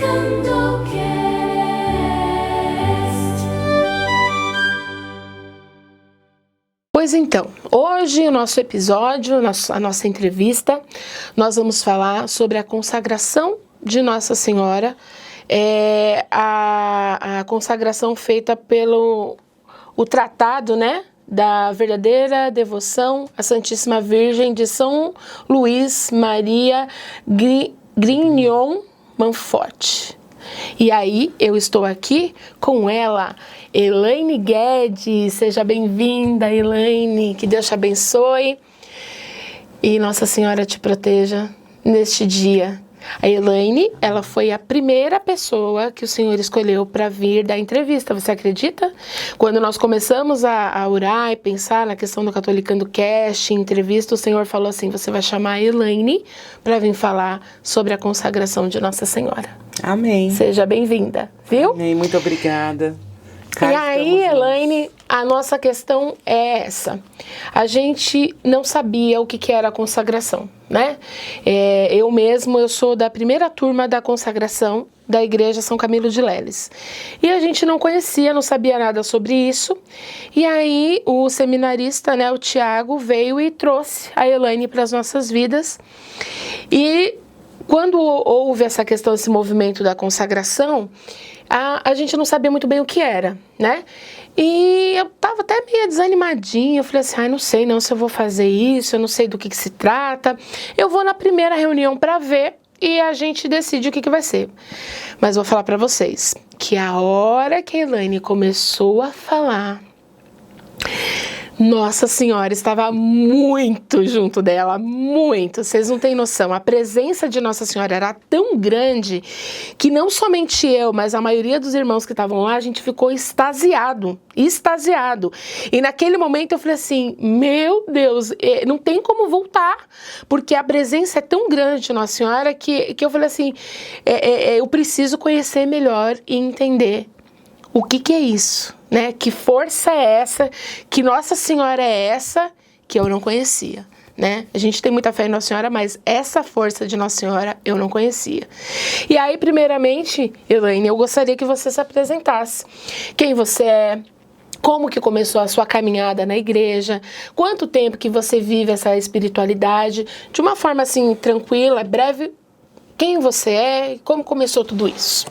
Candlecast. Pois então, hoje o nosso episódio, a nossa entrevista, nós vamos falar sobre a consagração de Nossa Senhora, a consagração feita pelo o tratado, né, da verdadeira devoção à Santíssima Virgem de São Luís Maria Grignion Manfort. E aí, eu estou aqui com ela, Elaine Guedes. Seja bem-vinda, Elaine. Que Deus te abençoe e Nossa Senhora te proteja neste dia. A Elaine, ela foi a primeira pessoa que o Senhor escolheu para vir dar entrevista, você acredita? Quando nós começamos a orar e pensar na questão do Catolicando Cast, entrevista, o Senhor falou assim: você vai chamar a Elaine para vir falar sobre a consagração de Nossa Senhora. Amém. Seja bem-vinda, viu? Amém, muito obrigada. E aí, Elaine, a nossa questão é essa. A gente não sabia o que era a consagração, né? Eu sou da primeira turma da consagração da Igreja São Camilo de Leles. E a gente não conhecia, não sabia nada sobre isso. E aí, o seminarista, né, o Tiago, veio e trouxe a Elaine para as nossas vidas. E quando houve essa questão, esse movimento da consagração, a gente não sabia muito bem o que era, né? E eu tava até meio desanimadinha, eu falei assim, não sei não se eu vou fazer isso, eu não sei do que se trata. Eu vou na primeira reunião para ver e a gente decide o que vai ser. Mas vou falar para vocês que a hora que a Elaine começou a falar, Nossa Senhora estava muito junto dela, muito. Vocês não têm noção. A presença de Nossa Senhora era tão grande que não somente eu, mas a maioria dos irmãos que estavam lá, a gente ficou extasiado. E naquele momento eu falei assim, meu Deus, não tem como voltar, porque a presença é tão grande de Nossa Senhora que eu falei assim, eu preciso conhecer melhor e entender o que é isso, né? Que força é essa? Que Nossa Senhora é essa que eu não conhecia, né? A gente tem muita fé em Nossa Senhora, mas essa força de Nossa Senhora eu não conhecia. E aí, primeiramente, Elaine, eu gostaria que você se apresentasse. Quem você é? Como que começou a sua caminhada na igreja? Quanto tempo que você vive essa espiritualidade? De uma forma assim, tranquila, breve, quem você é e como começou tudo isso?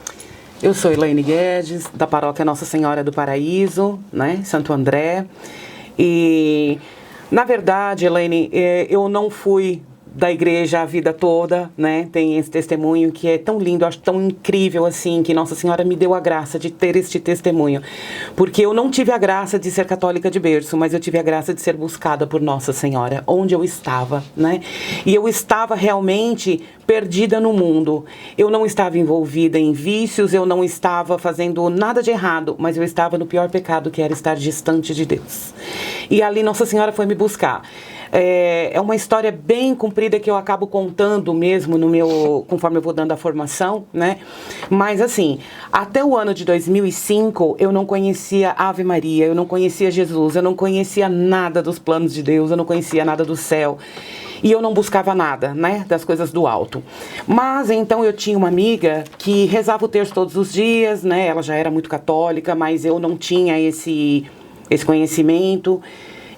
Eu sou Elaine Guedes, da paróquia Nossa Senhora do Paraíso, né, Santo André. E, na verdade, Elaine, eu não fui da igreja a vida toda, né? Tem esse testemunho que é tão lindo, acho tão incrível assim, que Nossa Senhora me deu a graça de ter este testemunho. Porque eu não tive a graça de ser católica de berço, mas eu tive a graça de ser buscada por Nossa Senhora, onde eu estava, né? E eu estava realmente perdida no mundo. Eu não estava envolvida em vícios, eu não estava fazendo nada de errado, mas eu estava no pior pecado, que era estar distante de Deus. E ali Nossa Senhora foi me buscar. É uma história bem comprida que eu acabo contando mesmo conforme eu vou dando a formação, né? Mas assim, até o ano de 2005 eu não conhecia Ave Maria, eu não conhecia Jesus, eu não conhecia nada dos planos de Deus, eu não conhecia nada do céu. E eu não buscava nada, né, das coisas do alto. Mas então eu tinha uma amiga que rezava o terço todos os dias, né? Ela já era muito católica, mas eu não tinha esse conhecimento.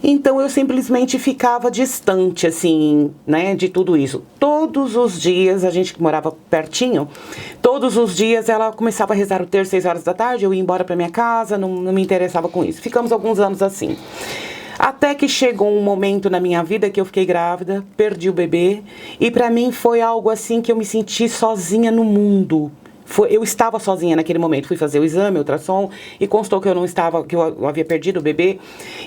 Então eu simplesmente ficava distante, assim, né, de tudo isso. Todos os dias, a gente que morava pertinho, todos os dias ela começava a rezar o terço 6 horas da tarde, eu ia embora para minha casa, não me interessava com isso. Ficamos alguns anos assim. Até que chegou um momento na minha vida que eu fiquei grávida, perdi o bebê, e para mim foi algo assim que eu me senti sozinha no mundo. Eu estava sozinha naquele momento, fui fazer o exame, o ultrassom, e constou que eu havia perdido o bebê.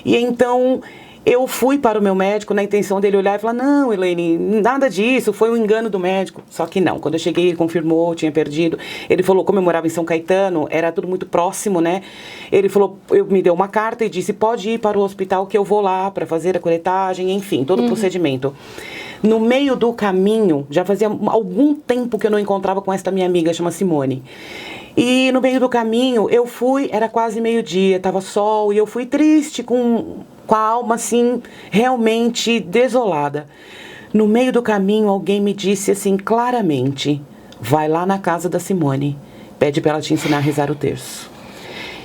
E então eu fui para o meu médico na intenção dele olhar e falar, não, Elaine, nada disso, foi um engano do médico. Só que não, quando eu cheguei, ele confirmou, tinha perdido. Ele falou, como eu morava em São Caetano, era tudo muito próximo, né? Ele falou, me deu uma carta e disse, pode ir para o hospital que eu vou lá para fazer a coletagem, enfim, todo o procedimento. No meio do caminho, já fazia algum tempo que eu não encontrava com esta minha amiga, chama Simone. E no meio do caminho, eu fui, era quase meio-dia, tava sol, e eu fui triste, com a alma, assim, realmente desolada. No meio do caminho, alguém me disse, assim, claramente, vai lá na casa da Simone, pede para ela te ensinar a rezar o terço.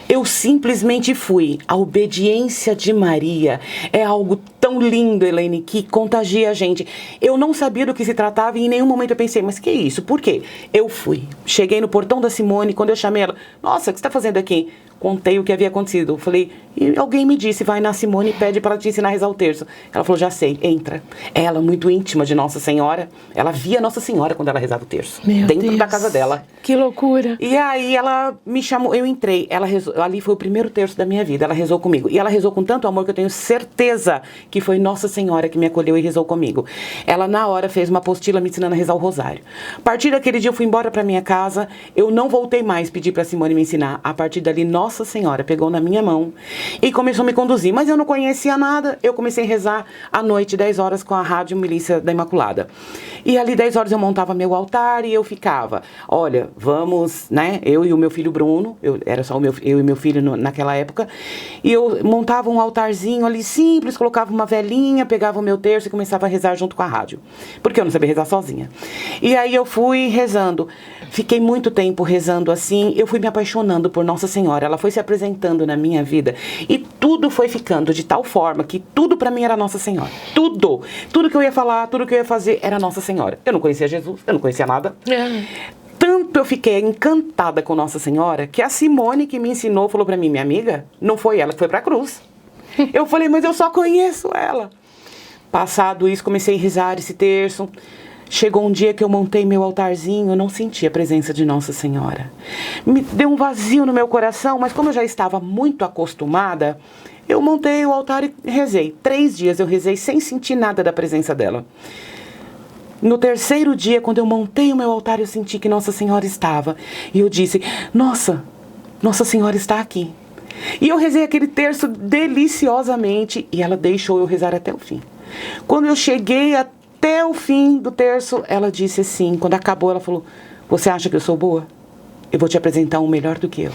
Eu simplesmente fui. A obediência de Maria é algo tão lindo, Elaine, que contagia a gente. Eu não sabia do que se tratava e em nenhum momento eu pensei, mas que isso? Por quê? Eu fui. Cheguei no portão da Simone, quando eu chamei ela, nossa, o que você está fazendo aqui? Contei o que havia acontecido. Eu falei, e alguém me disse, vai na Simone e pede para ela te ensinar a rezar o terço. Ela falou, já sei, entra. Ela, muito íntima de Nossa Senhora, ela via Nossa Senhora quando ela rezava o terço. Meu dentro Deus. da casa dela. Que loucura. E aí ela me chamou, eu entrei, ela rezou, ali foi o primeiro terço da minha vida, ela rezou comigo. E ela rezou com tanto amor que eu tenho certeza que foi Nossa Senhora que me acolheu e rezou comigo. Ela na hora fez uma apostila me ensinando a rezar o rosário. A partir daquele dia eu fui embora para minha casa, eu não voltei mais pedir para Simone me ensinar. A partir dali Nossa Senhora pegou na minha mão e começou a me conduzir. Mas eu não conhecia nada, eu comecei a rezar à noite, 10 horas, com a Rádio Milícia da Imaculada. E ali 10 horas eu montava meu altar e eu ficava, olha, vamos, né, eu e o meu filho Bruno, era só eu e meu filho naquela época, e eu montava um altarzinho ali simples, colocava uma velinha, pegava o meu terço e começava a rezar junto com a rádio, porque eu não sabia rezar sozinha. E aí eu fui rezando, fiquei muito tempo rezando assim, eu fui me apaixonando por Nossa Senhora, ela foi se apresentando na minha vida, e tudo foi ficando de tal forma que tudo pra mim era Nossa Senhora, tudo que eu ia falar, tudo que eu ia fazer era Nossa Senhora. Eu não conhecia Jesus, eu não conhecia nada. Tanto eu fiquei encantada com Nossa Senhora, que a Simone que me ensinou falou pra mim, minha amiga, não foi ela que foi pra cruz. Eu falei, mas eu só conheço ela. Passado isso, comecei a rezar esse terço. Chegou um dia que eu montei meu altarzinho, eu não senti a presença de Nossa Senhora. Me deu um vazio no meu coração, mas como eu já estava muito acostumada, eu montei o altar e rezei. 3 dias eu rezei sem sentir nada da presença dela. No terceiro dia, quando eu montei o meu altar, eu senti que Nossa Senhora estava. E eu disse, Nossa Senhora está aqui. E eu rezei aquele terço deliciosamente e ela deixou eu rezar até o fim. Quando eu cheguei até o fim do terço, ela disse assim, quando acabou, ela falou, você acha que eu sou boa? Eu vou te apresentar um melhor do que eu.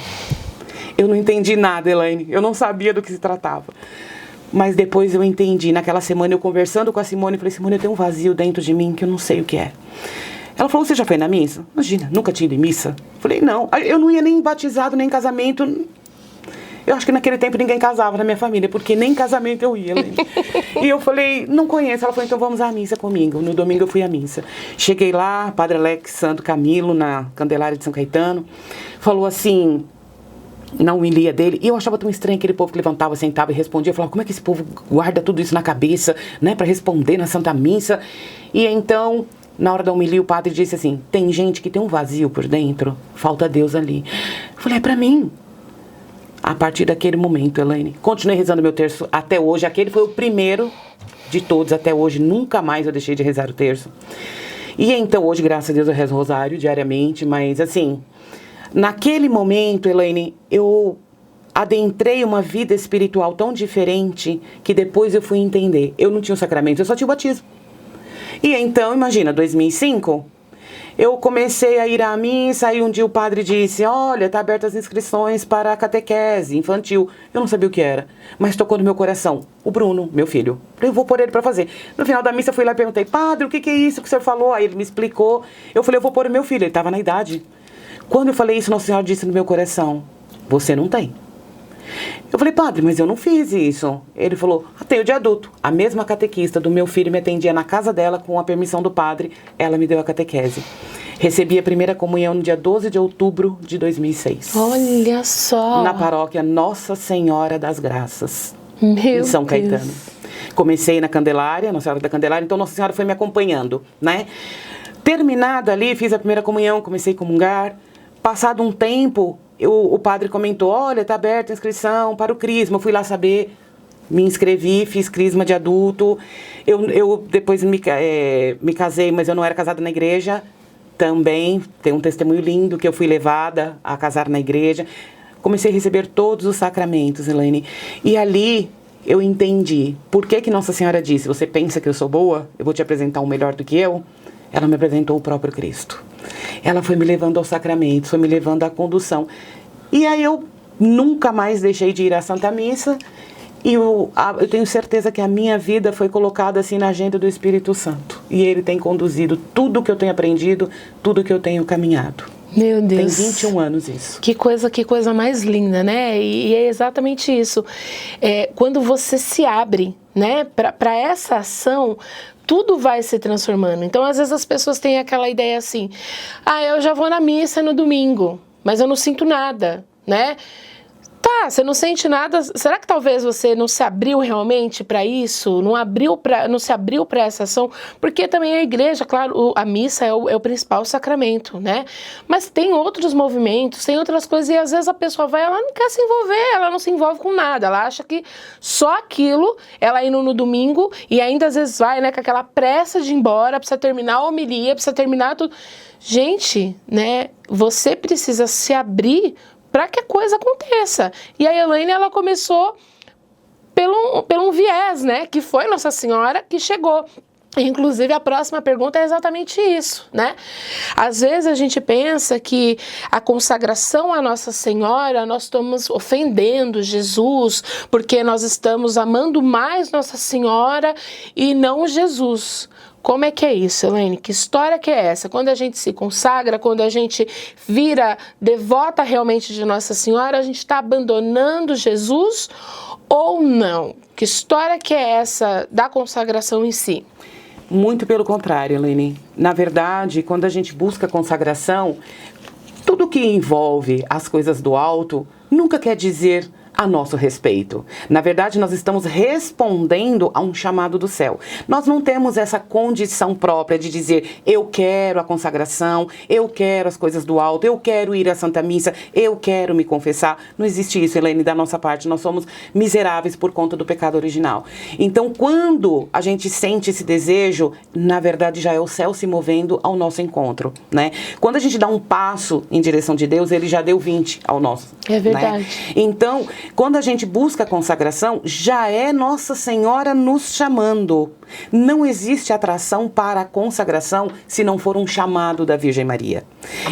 Eu não entendi nada, Elaine, eu não sabia do que se tratava. Mas depois eu entendi, naquela semana eu conversando com a Simone, falei, Simone, eu tenho um vazio dentro de mim que eu não sei o que é. Ela falou, você já foi na missa? Imagina, nunca tinha ido em missa? Falei, não, eu não ia nem em batizado, nem em casamento. Eu acho que naquele tempo ninguém casava na minha família, porque nem em casamento eu ia. E eu falei, não conheço. Ela falou, então vamos à missa comigo. No domingo eu fui à missa. Cheguei lá, Padre Alex Santo Camilo, na Candelária de São Caetano, falou assim, na homilia dele, e eu achava tão estranho aquele povo que levantava, sentava e respondia. Eu falava, como é que esse povo guarda tudo isso na cabeça, né, para responder na Santa Missa? E então, na hora da homilia, o padre disse assim, tem gente que tem um vazio por dentro, falta Deus ali. Eu falei, é pra mim. A partir daquele momento, Elaine, continuei rezando meu terço até hoje. Aquele foi o primeiro de todos até hoje. Nunca mais eu deixei de rezar o terço. E então, hoje, graças a Deus, eu rezo o rosário diariamente. Mas, assim, naquele momento, Elaine, eu adentrei uma vida espiritual tão diferente que depois eu fui entender. Eu não tinha o sacramento, eu só tinha o batismo. E então, imagina, 2005... eu comecei a ir à missa e um dia o padre disse, olha, tá abertas as inscrições para a catequese infantil. Eu não sabia o que era, mas tocou no meu coração. O Bruno, meu filho, eu vou pôr ele para fazer. No final da missa eu fui lá e perguntei, padre, o que é isso que o senhor falou? Aí ele me explicou. Eu falei, eu vou pôr o meu filho, ele estava na idade. Quando eu falei isso, Nossa Senhora disse no meu coração, você não tem. Eu falei, padre, mas eu não fiz isso. Ele falou, tenho de adulto. A mesma catequista do meu filho me atendia na casa dela com a permissão do padre. Ela me deu a catequese. Recebi a primeira comunhão no dia 12 de outubro de 2006. Olha só! Na paróquia Nossa Senhora das Graças, em São Caetano. Comecei na Candelária, Nossa Senhora da Candelária, então Nossa Senhora foi me acompanhando, né? Terminada ali, fiz a primeira comunhão, comecei a comungar. Passado um tempo, o padre comentou, olha, tá aberta a inscrição para o crisma. Eu fui lá saber, me inscrevi, fiz crisma de adulto. Eu depois me casei, mas eu não era casada na igreja. Também tem um testemunho lindo que eu fui levada a casar na igreja. Comecei a receber todos os sacramentos, Elaine. E ali eu entendi por que Nossa Senhora disse, você pensa que eu sou boa? Eu vou te apresentar um melhor do que eu? Ela me apresentou o próprio Cristo. Ela foi me levando aos sacramentos, foi me levando à condução. E aí eu nunca mais deixei de ir à Santa Missa. E eu tenho certeza que a minha vida foi colocada assim na agenda do Espírito Santo. E ele tem conduzido tudo que eu tenho aprendido, tudo que eu tenho caminhado. Meu Deus. Tem 21 anos isso. Que coisa mais linda, né? E é exatamente isso. Quando você se abre, né, para essa ação, tudo vai se transformando. Então, às vezes as pessoas têm aquela ideia assim: eu já vou na missa no domingo, mas eu não sinto nada, né? Tá, você não sente nada. Será que talvez você não se abriu realmente para isso? Não se abriu para essa ação? Porque também a igreja, claro, a missa é o principal sacramento, né? Mas tem outros movimentos, tem outras coisas, e às vezes a pessoa vai, ela não quer se envolver, ela não se envolve com nada, ela acha que só aquilo, ela indo no domingo, e ainda às vezes vai, né, com aquela pressa de ir embora, precisa terminar a homilia, precisa terminar tudo. Gente, né, você precisa se abrir para que a coisa aconteça. E a Elaine, ela começou pelo um viés, né? Que foi Nossa Senhora que chegou. Inclusive, a próxima pergunta é exatamente isso, né? Às vezes a gente pensa que a consagração à Nossa Senhora, nós estamos ofendendo Jesus, porque nós estamos amando mais Nossa Senhora e não Jesus. Como é que é isso, Elaine? Que história que é essa? Quando a gente se consagra, quando a gente vira devota realmente de Nossa Senhora, a gente está abandonando Jesus ou não? Que história que é essa da consagração em si? Muito pelo contrário, Elaine. Na verdade, quando a gente busca consagração, tudo que envolve as coisas do alto nunca quer dizer a nosso respeito. Na verdade, nós estamos respondendo a um chamado do céu. Nós não temos essa condição própria de dizer: eu quero a consagração, eu quero as coisas do alto, eu quero ir à Santa Missa, eu quero me confessar. Não existe isso, Elaine, da nossa parte. Nós somos miseráveis por conta do pecado original. Então, quando a gente sente esse desejo, na verdade, já é o céu se movendo ao nosso encontro, né? Quando a gente dá um passo em direção de Deus, ele já deu 20 ao nosso. É verdade. Né? Então, quando a gente busca a consagração, já é Nossa Senhora nos chamando. Não existe atração para a consagração se não for um chamado da Virgem Maria.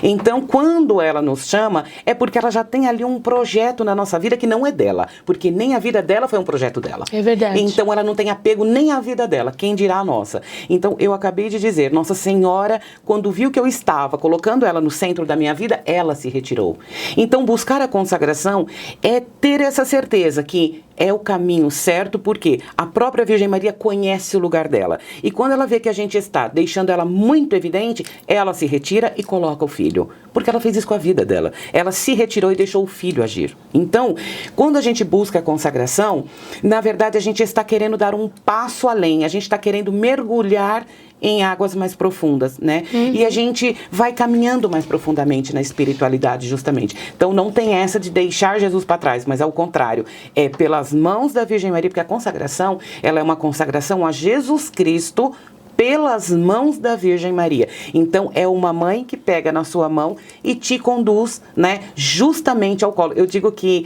Então, quando ela nos chama, é porque ela já tem ali um projeto na nossa vida que não é dela, porque nem a vida dela foi um projeto dela. É verdade. Então, ela não tem apego nem à vida dela, quem dirá a nossa. Então, eu acabei de dizer, Nossa Senhora, quando viu que eu estava colocando ela no centro da minha vida, ela se retirou. Então, buscar a consagração é ter essa certeza que é o caminho certo, porque a própria Virgem Maria conhece o lugar dela. E quando ela vê que a gente está deixando ela muito evidente, ela se retira e coloca o filho. Porque ela fez isso com a vida dela. Ela se retirou e deixou o filho agir. Então, quando a gente busca a consagração, na verdade a gente está querendo dar um passo além. A gente está querendo mergulhar em águas mais profundas, né? E a gente vai caminhando mais profundamente na espiritualidade, justamente. Então, não tem essa de deixar Jesus para trás, mas ao contrário, é pelas mãos da Virgem Maria, porque a consagração, ela é uma consagração a Jesus Cristo pelas mãos da Virgem Maria. Então, é uma mãe que pega na sua mão e te conduz, né, justamente ao colo. Eu digo que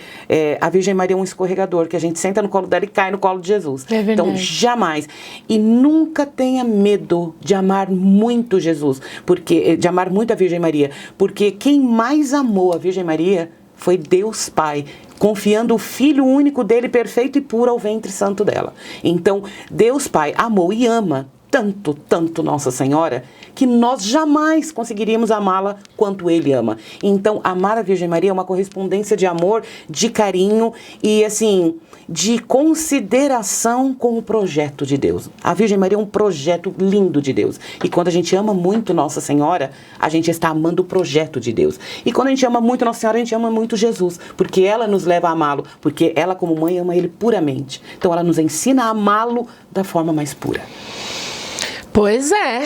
a Virgem Maria é um escorregador, que a gente senta no colo dela e cai no colo de Jesus. É verdade. Então, jamais. E nunca tenha medo de amar muito Jesus, de amar muito a Virgem Maria, porque quem mais amou a Virgem Maria foi Deus Pai, confiando o Filho único dele, perfeito e puro, ao ventre santo dela. Então, Deus Pai amou e ama tanto Nossa Senhora, que nós jamais conseguiríamos amá-la quanto Ele ama. Então, amar a Virgem Maria é uma correspondência de amor, de carinho e, assim, de consideração com o projeto de Deus. A Virgem Maria é um projeto lindo de Deus. E quando a gente ama muito Nossa Senhora, a gente está amando o projeto de Deus. E quando a gente ama muito Nossa Senhora, a gente ama muito Jesus, porque ela nos leva a amá-lo, porque ela, como mãe, ama Ele puramente. Então, ela nos ensina a amá-lo da forma mais pura. Pois é,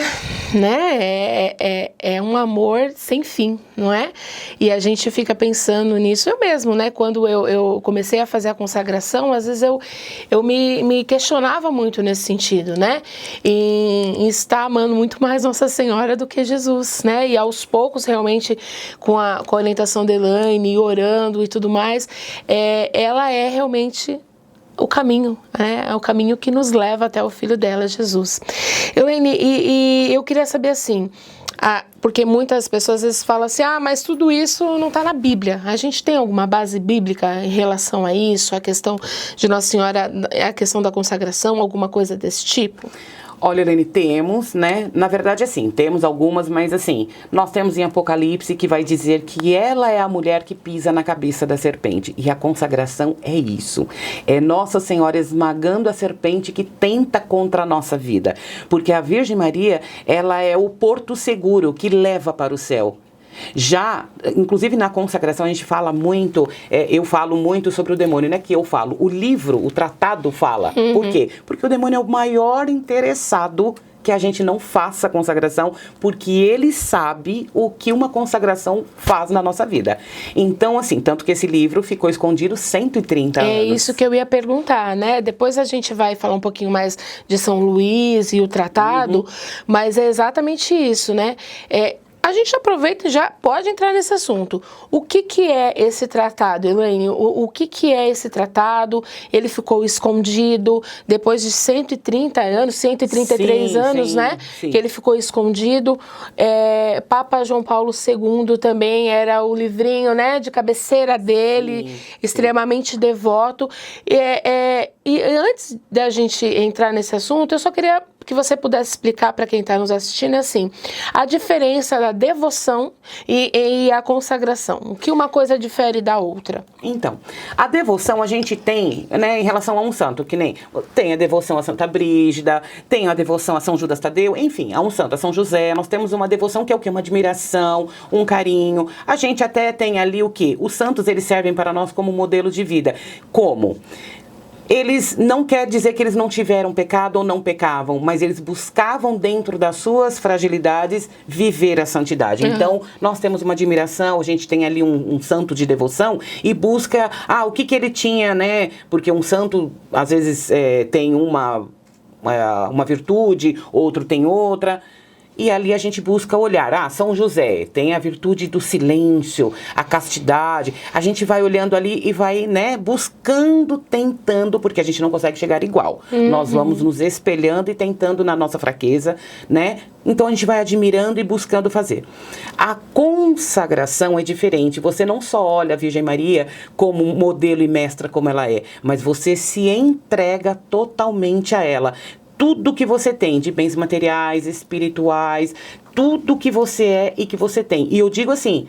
né? É um amor sem fim, não é? E a gente fica pensando nisso. Eu mesmo, né? Quando eu comecei a fazer a consagração, às vezes eu me questionava muito nesse sentido, né? Em estar amando muito mais Nossa Senhora do que Jesus, né? E aos poucos, realmente, com a orientação da Elaine, orando e tudo mais, ela é realmente o caminho, né? É o caminho que nos leva até o Filho dela, Jesus. Elaine, e eu queria saber assim, porque muitas pessoas às vezes falam assim, mas tudo isso não está na Bíblia. A gente tem alguma base bíblica em relação a isso, a questão de Nossa Senhora, a questão da consagração, alguma coisa desse tipo? Olha, Elaine, temos, né? Na verdade, assim, temos algumas, mas assim, nós temos em Apocalipse que vai dizer que ela é a mulher que pisa na cabeça da serpente. E a consagração é isso. É Nossa Senhora esmagando a serpente que tenta contra a nossa vida. Porque a Virgem Maria, ela é o porto seguro que leva para o céu. Já, inclusive na consagração a gente fala muito, eu falo muito sobre o demônio, não é que eu falo, o livro, o tratado fala. Por quê? Porque o demônio é o maior interessado que a gente não faça consagração, porque ele sabe o que uma consagração faz na nossa vida. Então, assim, tanto que esse livro ficou escondido 130 anos. É isso que eu ia perguntar, né? Depois a gente vai falar um pouquinho mais de São Luís e o tratado, mas é exatamente isso, né? A gente aproveita e já pode entrar nesse assunto. O que é esse tratado, Elaine? O que é esse tratado? Ele ficou escondido depois de 130 anos, 133 anos, né? Sim. Que ele ficou escondido. Papa João Paulo II também era o livrinho, né, de cabeceira dele, extremamente devoto. E antes da gente entrar nesse assunto, eu só queria que você pudesse explicar para quem está nos assistindo, assim, a diferença da devoção e a consagração. O que uma coisa difere da outra? Então, a devoção a gente tem, né, em relação a um santo, que nem tem a devoção a Santa Brígida, tem a devoção a São Judas Tadeu, enfim, a um santo, a São José, nós temos uma devoção que é o quê? Uma admiração, um carinho. A gente até tem ali o quê? Os santos, eles servem para nós como modelo de vida. Como? Eles não quer dizer que eles não tiveram pecado ou não pecavam, mas eles buscavam dentro das suas fragilidades viver a santidade. Então, nós temos uma admiração, a gente tem ali um santo de devoção e busca, o que ele tinha, né? Porque um santo, às vezes, tem uma virtude, outro tem outra. E ali a gente busca olhar, São José tem a virtude do silêncio, a castidade. A gente vai olhando ali e vai, né, buscando, tentando, porque a gente não consegue chegar igual. Nós vamos nos espelhando e tentando na nossa fraqueza, né? Então a gente vai admirando e buscando fazer. A consagração é diferente. Você não só olha a Virgem Maria como modelo e mestra como ela é, mas você se entrega totalmente a ela. Tudo que você tem de bens materiais, espirituais, tudo que você é e que você tem. E eu digo assim,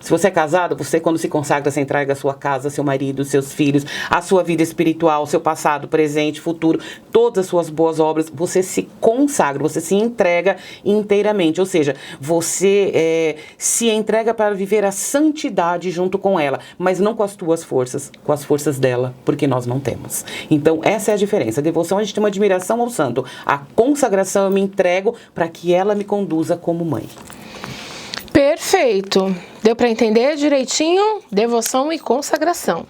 se você é casado, você quando se consagra, você entrega a sua casa, seu marido, seus filhos, a sua vida espiritual, seu passado, presente, futuro, todas as suas boas obras, você se consagra, você se entrega inteiramente. Ou seja, você se entrega para viver a santidade junto com ela, mas não com as tuas forças, com as forças dela, porque nós não temos. Então, essa é a diferença. A devoção, a gente tem uma admiração ao santo. A consagração, eu me entrego para que ela me conduza como mãe. Perfeito. Deu para entender direitinho? Devoção e consagração.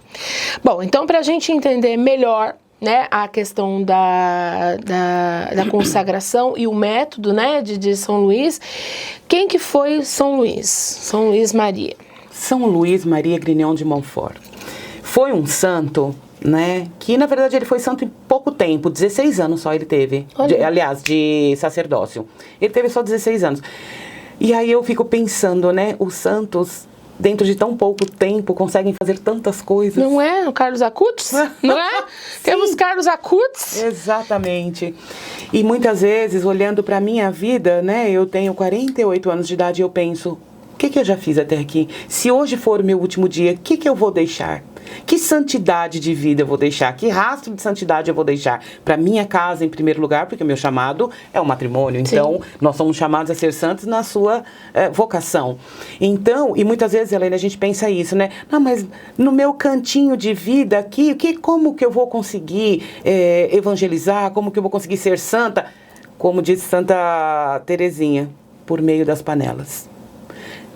Bom, então para a gente entender melhor, né, a questão da consagração e o método, né, de São Luís, quem que foi São Luís? São Luís Maria. São Luís Maria Grignion de Montfort. Foi um santo, né, que na verdade ele foi santo em pouco tempo, 16 anos só ele teve, de sacerdócio. Ele teve só 16 anos. E aí eu fico pensando, né, os santos, dentro de tão pouco tempo, conseguem fazer tantas coisas. Não é? O Carlos Acutis? Não é? Temos Carlos Acutis? Exatamente. E muitas vezes, olhando para a minha vida, né, eu tenho 48 anos de idade e eu penso, o que eu já fiz até aqui? Se hoje for o meu último dia, o que eu vou deixar? Que santidade de vida eu vou deixar? Que rastro de santidade eu vou deixar? Para minha casa, em primeiro lugar, porque o meu chamado é o matrimônio. Então, nós somos chamados a ser santos na sua vocação. Então, e muitas vezes, Helena, a gente pensa isso, né? Não, mas no meu cantinho de vida aqui, como que eu vou conseguir evangelizar? Como que eu vou conseguir ser santa? Como disse Santa Teresinha, por meio das panelas.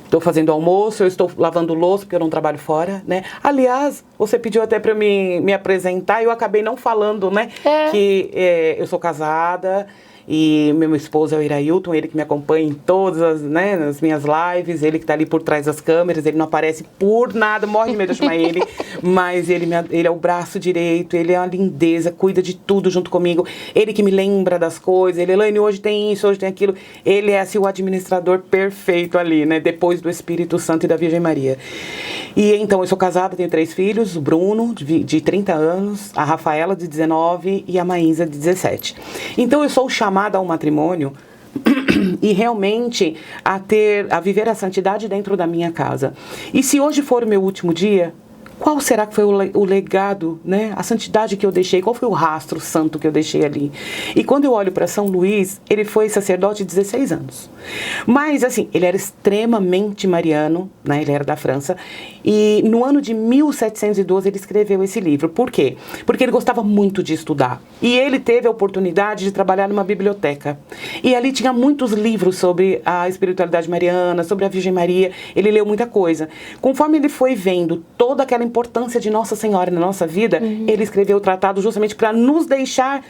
Estou fazendo almoço, eu estou lavando louça, porque eu não trabalho fora, né? Aliás, você pediu até para eu me apresentar e eu acabei não falando, né? Que eu sou casada e meu esposo é o Irailton, ele que me acompanha em todas as, né, nas minhas lives, ele que está ali por trás das câmeras, ele não aparece por nada, morre de medo de chamar ele, mas ele é o braço direito, ele é uma lindeza, cuida de tudo junto comigo, ele que me lembra das coisas, ele, Elaine, hoje tem isso, hoje tem aquilo, ele é assim, o administrador perfeito ali, né, depois do Espírito Santo e da Virgem Maria. E então, eu sou casada, tenho 3 filhos, o Bruno, de 30 anos, a Rafaela, de 19, e a Maísa, de 17. Então, eu sou chamada ao matrimônio e realmente a viver a santidade dentro da minha casa. E se hoje for o meu último dia, qual será que foi o legado, né? A santidade que eu deixei, qual foi o rastro santo que eu deixei ali? E quando eu olho para São Luís, ele foi sacerdote de 16 anos. Mas, assim, ele era extremamente mariano, né? Ele era da França. E no ano de 1712 ele escreveu esse livro. Por quê? Porque ele gostava muito de estudar. E ele teve a oportunidade de trabalhar numa biblioteca. E ali tinha muitos livros sobre a espiritualidade mariana, sobre a Virgem Maria. Ele leu muita coisa. Conforme ele foi vendo toda aquela importância de Nossa Senhora na nossa vida, ele escreveu o tratado justamente para nos deixar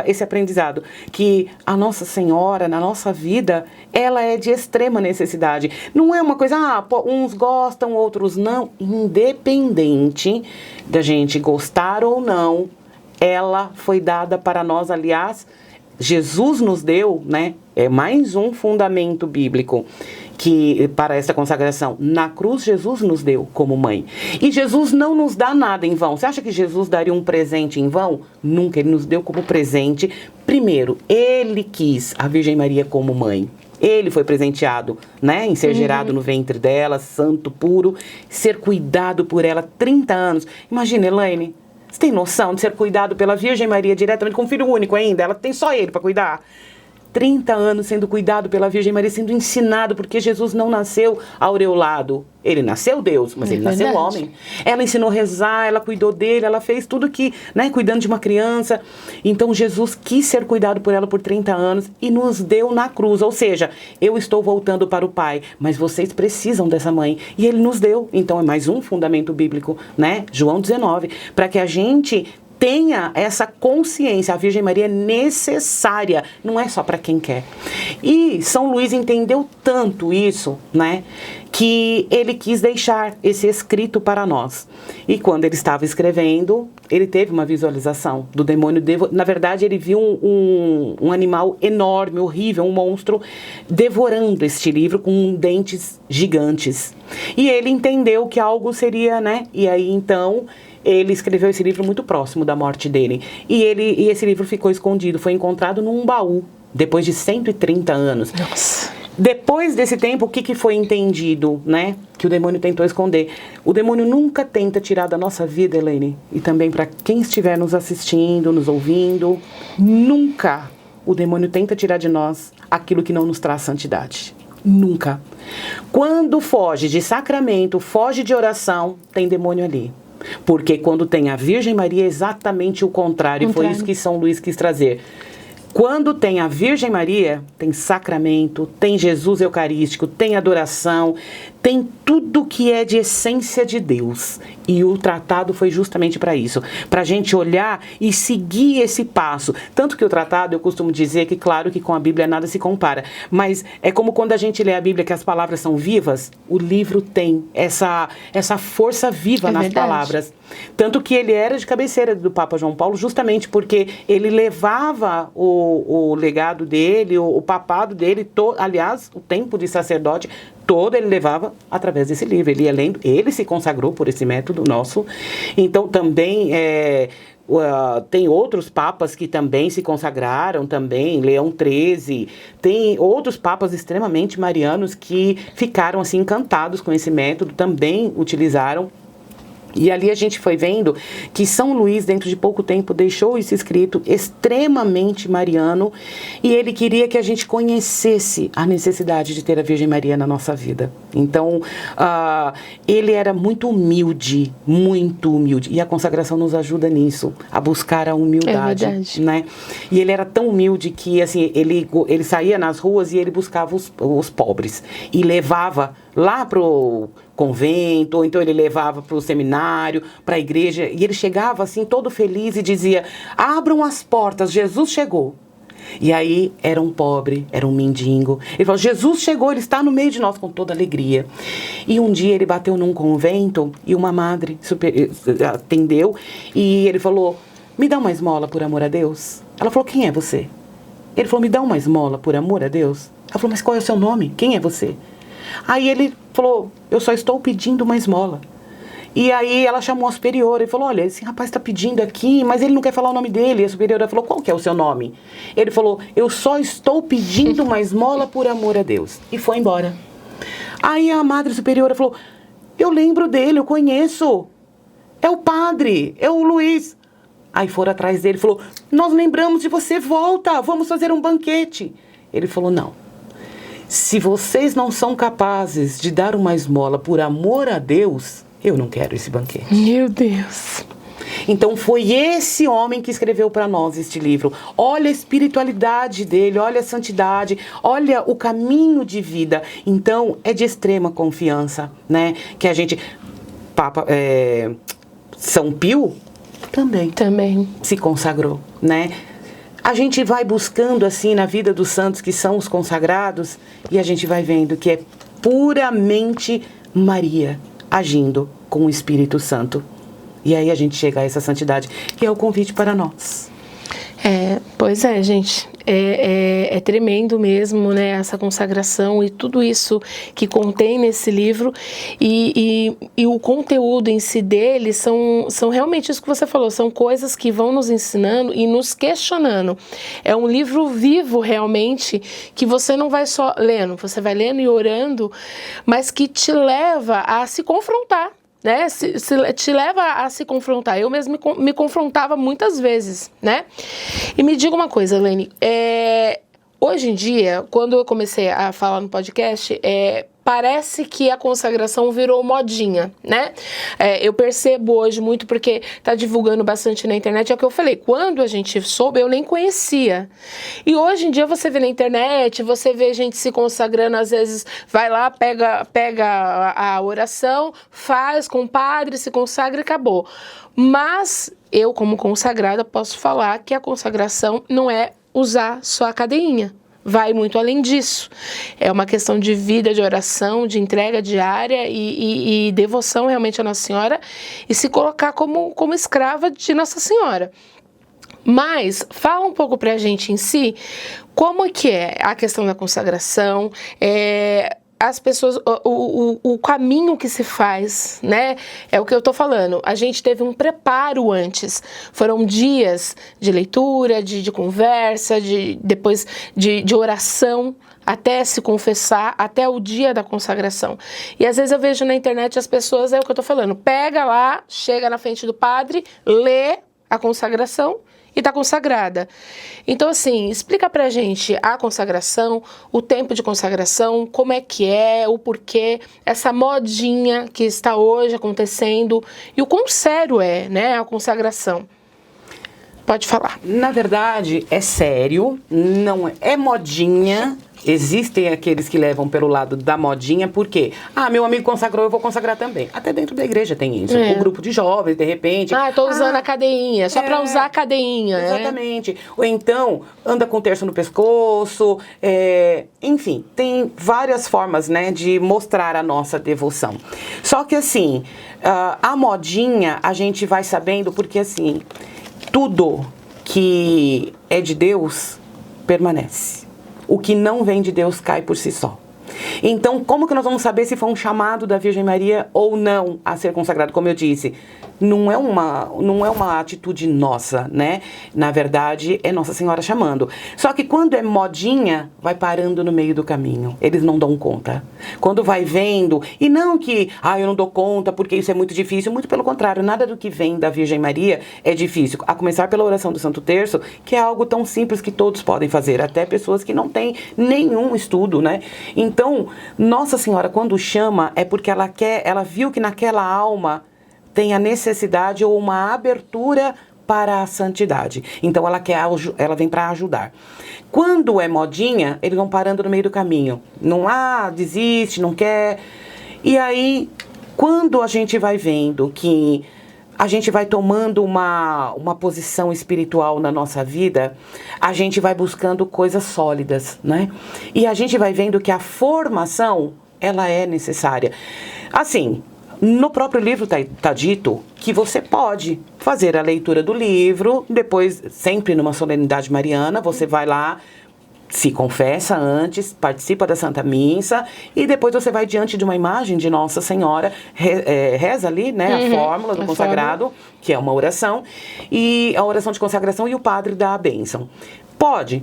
esse aprendizado, que a Nossa Senhora, na nossa vida, ela é de extrema necessidade. Não é uma coisa, uns gostam, outros não, independente da gente gostar ou não, ela foi dada para nós, aliás, Jesus nos deu, né, é mais um fundamento bíblico que para essa consagração. Na cruz, Jesus nos deu como mãe. E Jesus não nos dá nada em vão. Você acha que Jesus daria um presente em vão? Nunca. Ele nos deu como presente. Primeiro, ele quis a Virgem Maria como mãe. Ele foi presenteado, né, em ser gerado no ventre dela, santo, puro, ser cuidado por ela 30 anos. Imagina, Elaine, você tem noção de ser cuidado pela Virgem Maria diretamente, com filho único ainda? Ela tem só ele para cuidar. 30 anos sendo cuidado pela Virgem Maria, sendo ensinado, porque Jesus não nasceu aureolado. Ele nasceu Deus, mas ele nasceu homem. Ela ensinou a rezar, ela cuidou dele, ela fez tudo que, né, cuidando de uma criança. Então, Jesus quis ser cuidado por ela por 30 anos e nos deu na cruz. Ou seja, eu estou voltando para o Pai, mas vocês precisam dessa mãe. E ele nos deu. Então, é mais um fundamento bíblico, né? João 19, para que a gente tenha essa consciência. A Virgem Maria é necessária, não é só para quem quer. E São Luís entendeu tanto isso, né, que ele quis deixar esse escrito para nós. E quando ele estava escrevendo, ele teve uma visualização do demônio. Na verdade, ele viu um animal enorme, horrível, um monstro, devorando este livro com dentes gigantes. E ele entendeu que algo seria, né, e aí então ele escreveu esse livro muito próximo da morte dele. E esse livro ficou escondido, foi encontrado num baú, depois de 130 anos. Nossa. Depois desse tempo, o que foi entendido, né? Que o demônio tentou esconder. O demônio nunca tenta tirar da nossa vida, Elaine, e também para quem estiver nos assistindo, nos ouvindo, nunca o demônio tenta tirar de nós aquilo que não nos traz santidade. Nunca. Quando foge de sacramento, foge de oração, tem demônio ali. Porque quando tem a Virgem Maria é exatamente o contrário. E foi isso que São Luís quis trazer. Quando tem a Virgem Maria, tem sacramento, tem Jesus Eucarístico, tem adoração, tem tudo que é de essência de Deus. E o tratado foi justamente para isso, para a gente olhar e seguir esse passo. Tanto que o tratado, eu costumo dizer que, claro, que com a Bíblia nada se compara, mas é como quando a gente lê a Bíblia, que as palavras são vivas, o livro tem essa força viva nas palavras. Tanto que ele era de cabeceira do Papa João Paulo, justamente porque ele levava o legado dele, o papado dele, aliás, o tempo de sacerdote, todo ele levava através desse livro. Ele ia lendo, ele se consagrou por esse método nosso. Então, também tem outros papas que também se consagraram, também, Leão XIII, tem outros papas extremamente marianos que ficaram assim encantados com esse método, também utilizaram. E ali a gente foi vendo que São Luís, dentro de pouco tempo, deixou isso escrito, extremamente mariano, e ele queria que a gente conhecesse a necessidade de ter a Virgem Maria na nossa vida. Então, ele era muito humilde, e a consagração nos ajuda nisso, a buscar a humildade. É verdade. Né? E ele era tão humilde que, assim, ele saía nas ruas e ele buscava os pobres, e levava lá pro convento, ou então ele levava para o seminário, para a igreja, e ele chegava assim todo feliz e dizia: abram as portas, Jesus chegou. E aí era um pobre, era um mendigo. Ele falou, Jesus chegou, ele está no meio de nós com toda alegria. E um dia ele bateu num convento e uma madre atendeu e ele falou, me dá uma esmola por amor a Deus. Ela falou, quem é você? Ele falou, me dá uma esmola por amor a Deus. Ela falou, mas qual é o seu nome? Quem é você? Aí ele falou, eu só estou pedindo uma esmola. E aí ela chamou a superiora e falou, olha, esse rapaz está pedindo aqui, mas ele não quer falar o nome dele. E a superiora falou, qual que é o seu nome? Ele falou, eu só estou pedindo uma esmola por amor a Deus. E foi embora. Aí a madre superiora falou, eu lembro dele, eu conheço. É o padre, é o Luiz. Aí foram atrás dele e falou, nós lembramos de você, volta, vamos fazer um banquete. Ele falou, não. Se vocês não são capazes de dar uma esmola por amor a Deus, eu não quero esse banquete. Meu Deus. Então foi esse homem que escreveu para nós este livro. Olha a espiritualidade dele, olha a santidade, olha o caminho de vida. Então é de extrema confiança, né? Que a gente... São Pio também se consagrou, né? A gente vai buscando assim na vida dos santos que são os consagrados e a gente vai vendo que é puramente Maria agindo com o Espírito Santo. E aí a gente chega a essa santidade, que é o convite para nós. Pois é, gente. É tremendo mesmo, né? Essa consagração e tudo isso que contém nesse livro. E o conteúdo em si dele são realmente isso que você falou. São coisas que vão nos ensinando e nos questionando. É um livro vivo, realmente, que você não vai só lendo. Você vai lendo e orando, mas que te leva a se confrontar. Né? Te leva a se confrontar. Eu mesmo me confrontava muitas vezes, né? E me diga uma coisa, Elaine, hoje em dia, quando eu comecei a falar no podcast, parece que a consagração virou modinha, né? Eu percebo hoje muito porque tá divulgando bastante na internet, é o que eu falei, quando a gente soube, eu nem conhecia. E hoje em dia você vê na internet, você vê gente se consagrando, às vezes vai lá, pega a oração, faz com o padre, se consagra e acabou. Mas eu, como consagrada, posso falar que a consagração não é usar só a cadeinha. Vai muito além disso. É uma questão de vida, de oração, de entrega diária e devoção realmente à Nossa Senhora e se colocar como escrava de Nossa Senhora. Mas fala um pouco pra gente em si como que é a questão da consagração, as pessoas, o caminho que se faz, né? É o que eu tô falando. A gente teve um preparo antes. Foram dias de leitura, de conversa, depois de oração, até se confessar, até o dia da consagração. E às vezes eu vejo na internet as pessoas, é o que eu tô falando, pega lá, chega na frente do padre, lê a consagração e está consagrada. Então, assim, explica pra gente a consagração, o tempo de consagração, como é que é, o porquê, essa modinha que está hoje acontecendo e o quão sério é, né, a consagração. Pode falar. Na verdade, é sério, não é modinha. Existem aqueles que levam pelo lado da modinha, porque, meu amigo consagrou, eu vou consagrar também. Até dentro da igreja tem isso. Um grupo de jovens, de repente. Eu tô usando a cadeinha, só pra usar a cadeinha. Exatamente. Ou então, anda com o terço no pescoço. Enfim, tem várias formas, né, de mostrar a nossa devoção. Só que, assim, a modinha a gente vai sabendo porque, assim, tudo que é de Deus permanece. O que não vem de Deus cai por si só. Então, como que nós vamos saber se foi um chamado da Virgem Maria ou não a ser consagrado? Como eu disse, não é uma atitude nossa, né? Na verdade, é Nossa Senhora chamando. Só que quando é modinha, vai parando no meio do caminho. Eles não dão conta. Quando vai vendo, e não que, eu não dou conta porque isso é muito difícil. Muito pelo contrário, nada do que vem da Virgem Maria é difícil. A começar pela oração do Santo Terço, que é algo tão simples que todos podem fazer. Até pessoas que não têm nenhum estudo, né? Então, Nossa Senhora, quando chama, é porque ela viu que naquela alma tem a necessidade ou uma abertura para a santidade. Então ela vem para ajudar. Quando é modinha, eles vão parando no meio do caminho. Não desiste, não quer. E aí, quando a gente vai vendo que a gente vai tomando uma posição espiritual na nossa vida, a gente vai buscando coisas sólidas, né? E a gente vai vendo que a formação, ela é necessária. Assim, no próprio livro tá dito que você pode fazer a leitura do livro, depois, sempre numa solenidade mariana, você vai lá, se confessa antes, participa da Santa Missa e depois você vai diante de uma imagem de Nossa Senhora, reza ali, né, a fórmula do consagrado, que é uma oração, e a oração de consagração, e o padre dá a bênção. Pode,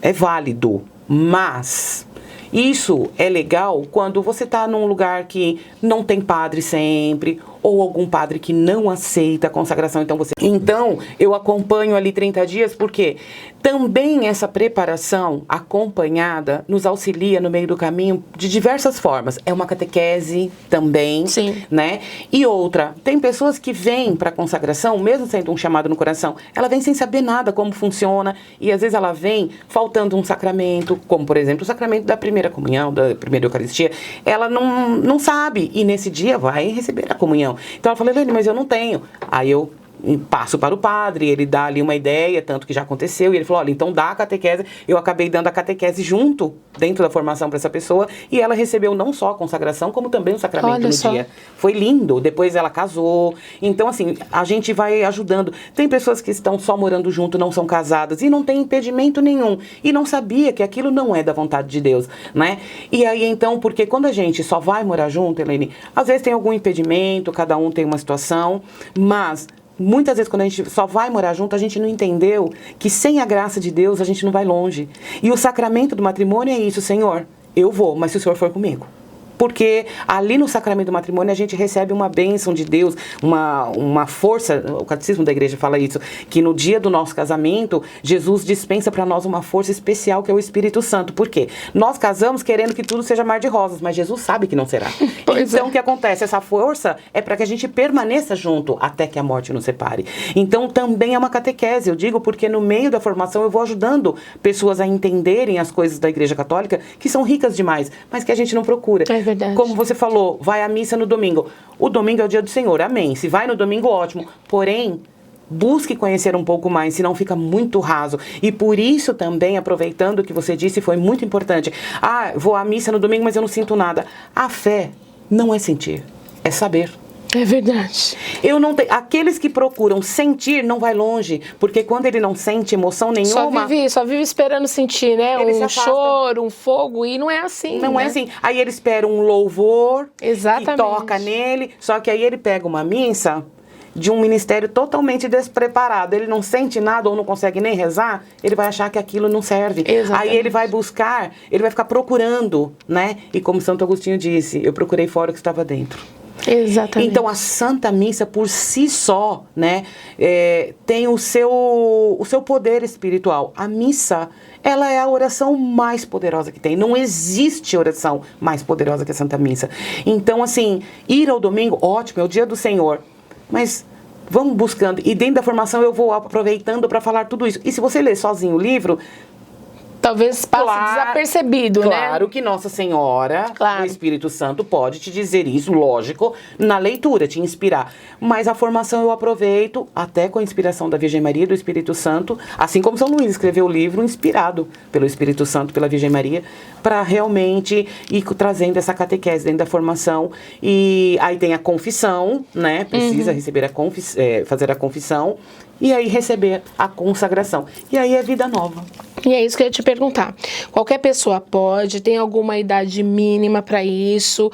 é válido, mas isso é legal quando você está num lugar que não tem padre sempre, ou algum padre que não aceita a consagração, então eu acompanho ali 30 dias, porque também essa preparação acompanhada nos auxilia no meio do caminho de diversas formas. É uma catequese também, sim, né? E outra, tem pessoas que vêm para a consagração, mesmo sendo um chamado no coração, ela vem sem saber nada como funciona, e às vezes ela vem faltando um sacramento, como por exemplo o sacramento da primeira comunhão, da primeira Eucaristia, ela não sabe, e nesse dia vai receber a comunhão. Então ela falou, Elaine, mas eu não tenho. Aí eu passo para o padre, ele dá ali uma ideia, tanto que já aconteceu, e ele falou, olha, então dá a catequese. Eu acabei dando a catequese junto, dentro da formação para essa pessoa, e ela recebeu não só a consagração, como também o sacramento no dia. Foi lindo, depois ela casou. Então, assim, a gente vai ajudando. Tem pessoas que estão só morando junto, não são casadas, e não tem impedimento nenhum, e não sabia que aquilo não é da vontade de Deus, né? E aí, então, porque quando a gente só vai morar junto, Elaine, às vezes tem algum impedimento, cada um tem uma situação, mas muitas vezes, quando a gente só vai morar junto, a gente não entendeu que sem a graça de Deus a gente não vai longe. E o sacramento do matrimônio é isso, Senhor, eu vou, mas se o Senhor for comigo. Porque ali no sacramento do matrimônio a gente recebe uma bênção de Deus, uma força, o catecismo da igreja fala isso, que no dia do nosso casamento, Jesus dispensa para nós uma força especial que é o Espírito Santo. Por quê? Nós casamos querendo que tudo seja mar de rosas, mas Jesus sabe que não será. Então o que acontece? Essa força é para que a gente permaneça junto até que a morte nos separe. Então também é uma catequese, eu digo, porque no meio da formação eu vou ajudando pessoas a entenderem as coisas da Igreja Católica, que são ricas demais, mas que a gente não procura. É verdade. Como você falou, vai à missa no domingo. O domingo é o dia do Senhor, amém. Se vai no domingo, ótimo. Porém, busque conhecer um pouco mais, senão fica muito raso. E por isso também, aproveitando o que você disse, foi muito importante. Ah, vou à missa no domingo, mas eu não sinto nada. A fé não é sentir, é saber. É verdade. Aqueles que procuram sentir não vai longe, porque quando ele não sente emoção nenhuma... Só vive esperando sentir, né? Um choro, um fogo, e não é assim. Não é assim. Aí ele espera um louvor, exatamente, que toca nele, só que aí ele pega uma missa de um ministério totalmente despreparado, ele não sente nada ou não consegue nem rezar, ele vai achar que aquilo não serve. Exatamente. Aí ele vai buscar, ele vai ficar procurando, né? E como Santo Agostinho disse, eu procurei fora o que estava dentro. Exatamente. Então a Santa Missa por si só, né, tem o seu poder espiritual. A missa, ela é a oração mais poderosa que tem. Não existe oração mais poderosa que a Santa Missa. Então, assim, ir ao domingo, ótimo, é o dia do Senhor. Mas vamos buscando. E dentro da formação eu vou aproveitando para falar tudo isso. E se você ler sozinho o livro... talvez passe desapercebido, né? Claro que Nossa Senhora, o Espírito Santo, pode te dizer isso, lógico, na leitura, te inspirar. Mas a formação eu aproveito, até com a inspiração da Virgem Maria e do Espírito Santo, assim como São Luís escreveu o livro inspirado pelo Espírito Santo, pela Virgem Maria, para realmente ir trazendo essa catequese dentro da formação. E aí tem a confissão, né? Precisa receber fazer a confissão. E aí receber a consagração. E aí é vida nova. E é isso que eu ia te perguntar. Qualquer pessoa pode, tem alguma idade mínima para isso?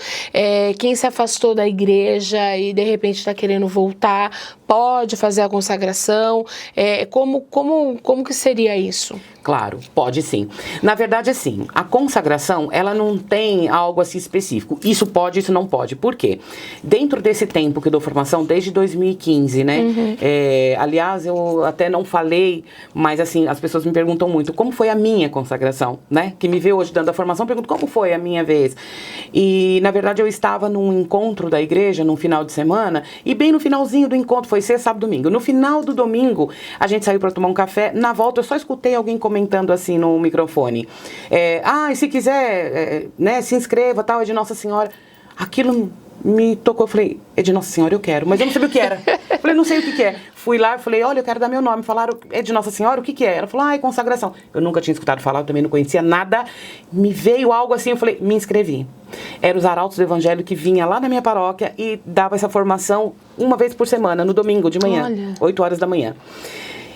Quem se afastou da igreja e de repente está querendo voltar, pode fazer a consagração? Como que seria isso? Claro, pode sim. Na verdade, assim, a consagração, ela não tem algo assim específico. Isso pode, isso não pode. Por quê? Dentro desse tempo que eu dou formação, desde 2015, né? Aliás, eu até não falei, mas assim, as pessoas me perguntam muito, como foi a minha consagração, né? Que me vê hoje dando a formação, pergunta como foi a minha vez. E, na verdade, eu estava num encontro da igreja, num final de semana, e bem no finalzinho do encontro, foi sexta, sábado, domingo. No final do domingo, a gente saiu para tomar um café. Na volta, eu só escutei alguém comentando assim no microfone. E se quiser, né, se inscreva, tal, é de Nossa Senhora. Aquilo me tocou, eu falei, é de Nossa Senhora, eu quero. Mas eu não sabia o que era. Falei, Falei, não sei o que que é. Fui lá e falei, olha, eu quero dar meu nome. Falaram, é de Nossa Senhora? O que que é? Ela falou, é consagração. Eu nunca tinha escutado falar, eu também não conhecia nada. Me veio algo assim, eu falei, me inscrevi. Era os arautos do Evangelho que vinha lá na minha paróquia e dava essa formação uma vez por semana, no domingo de manhã, Olha. 8 horas da manhã.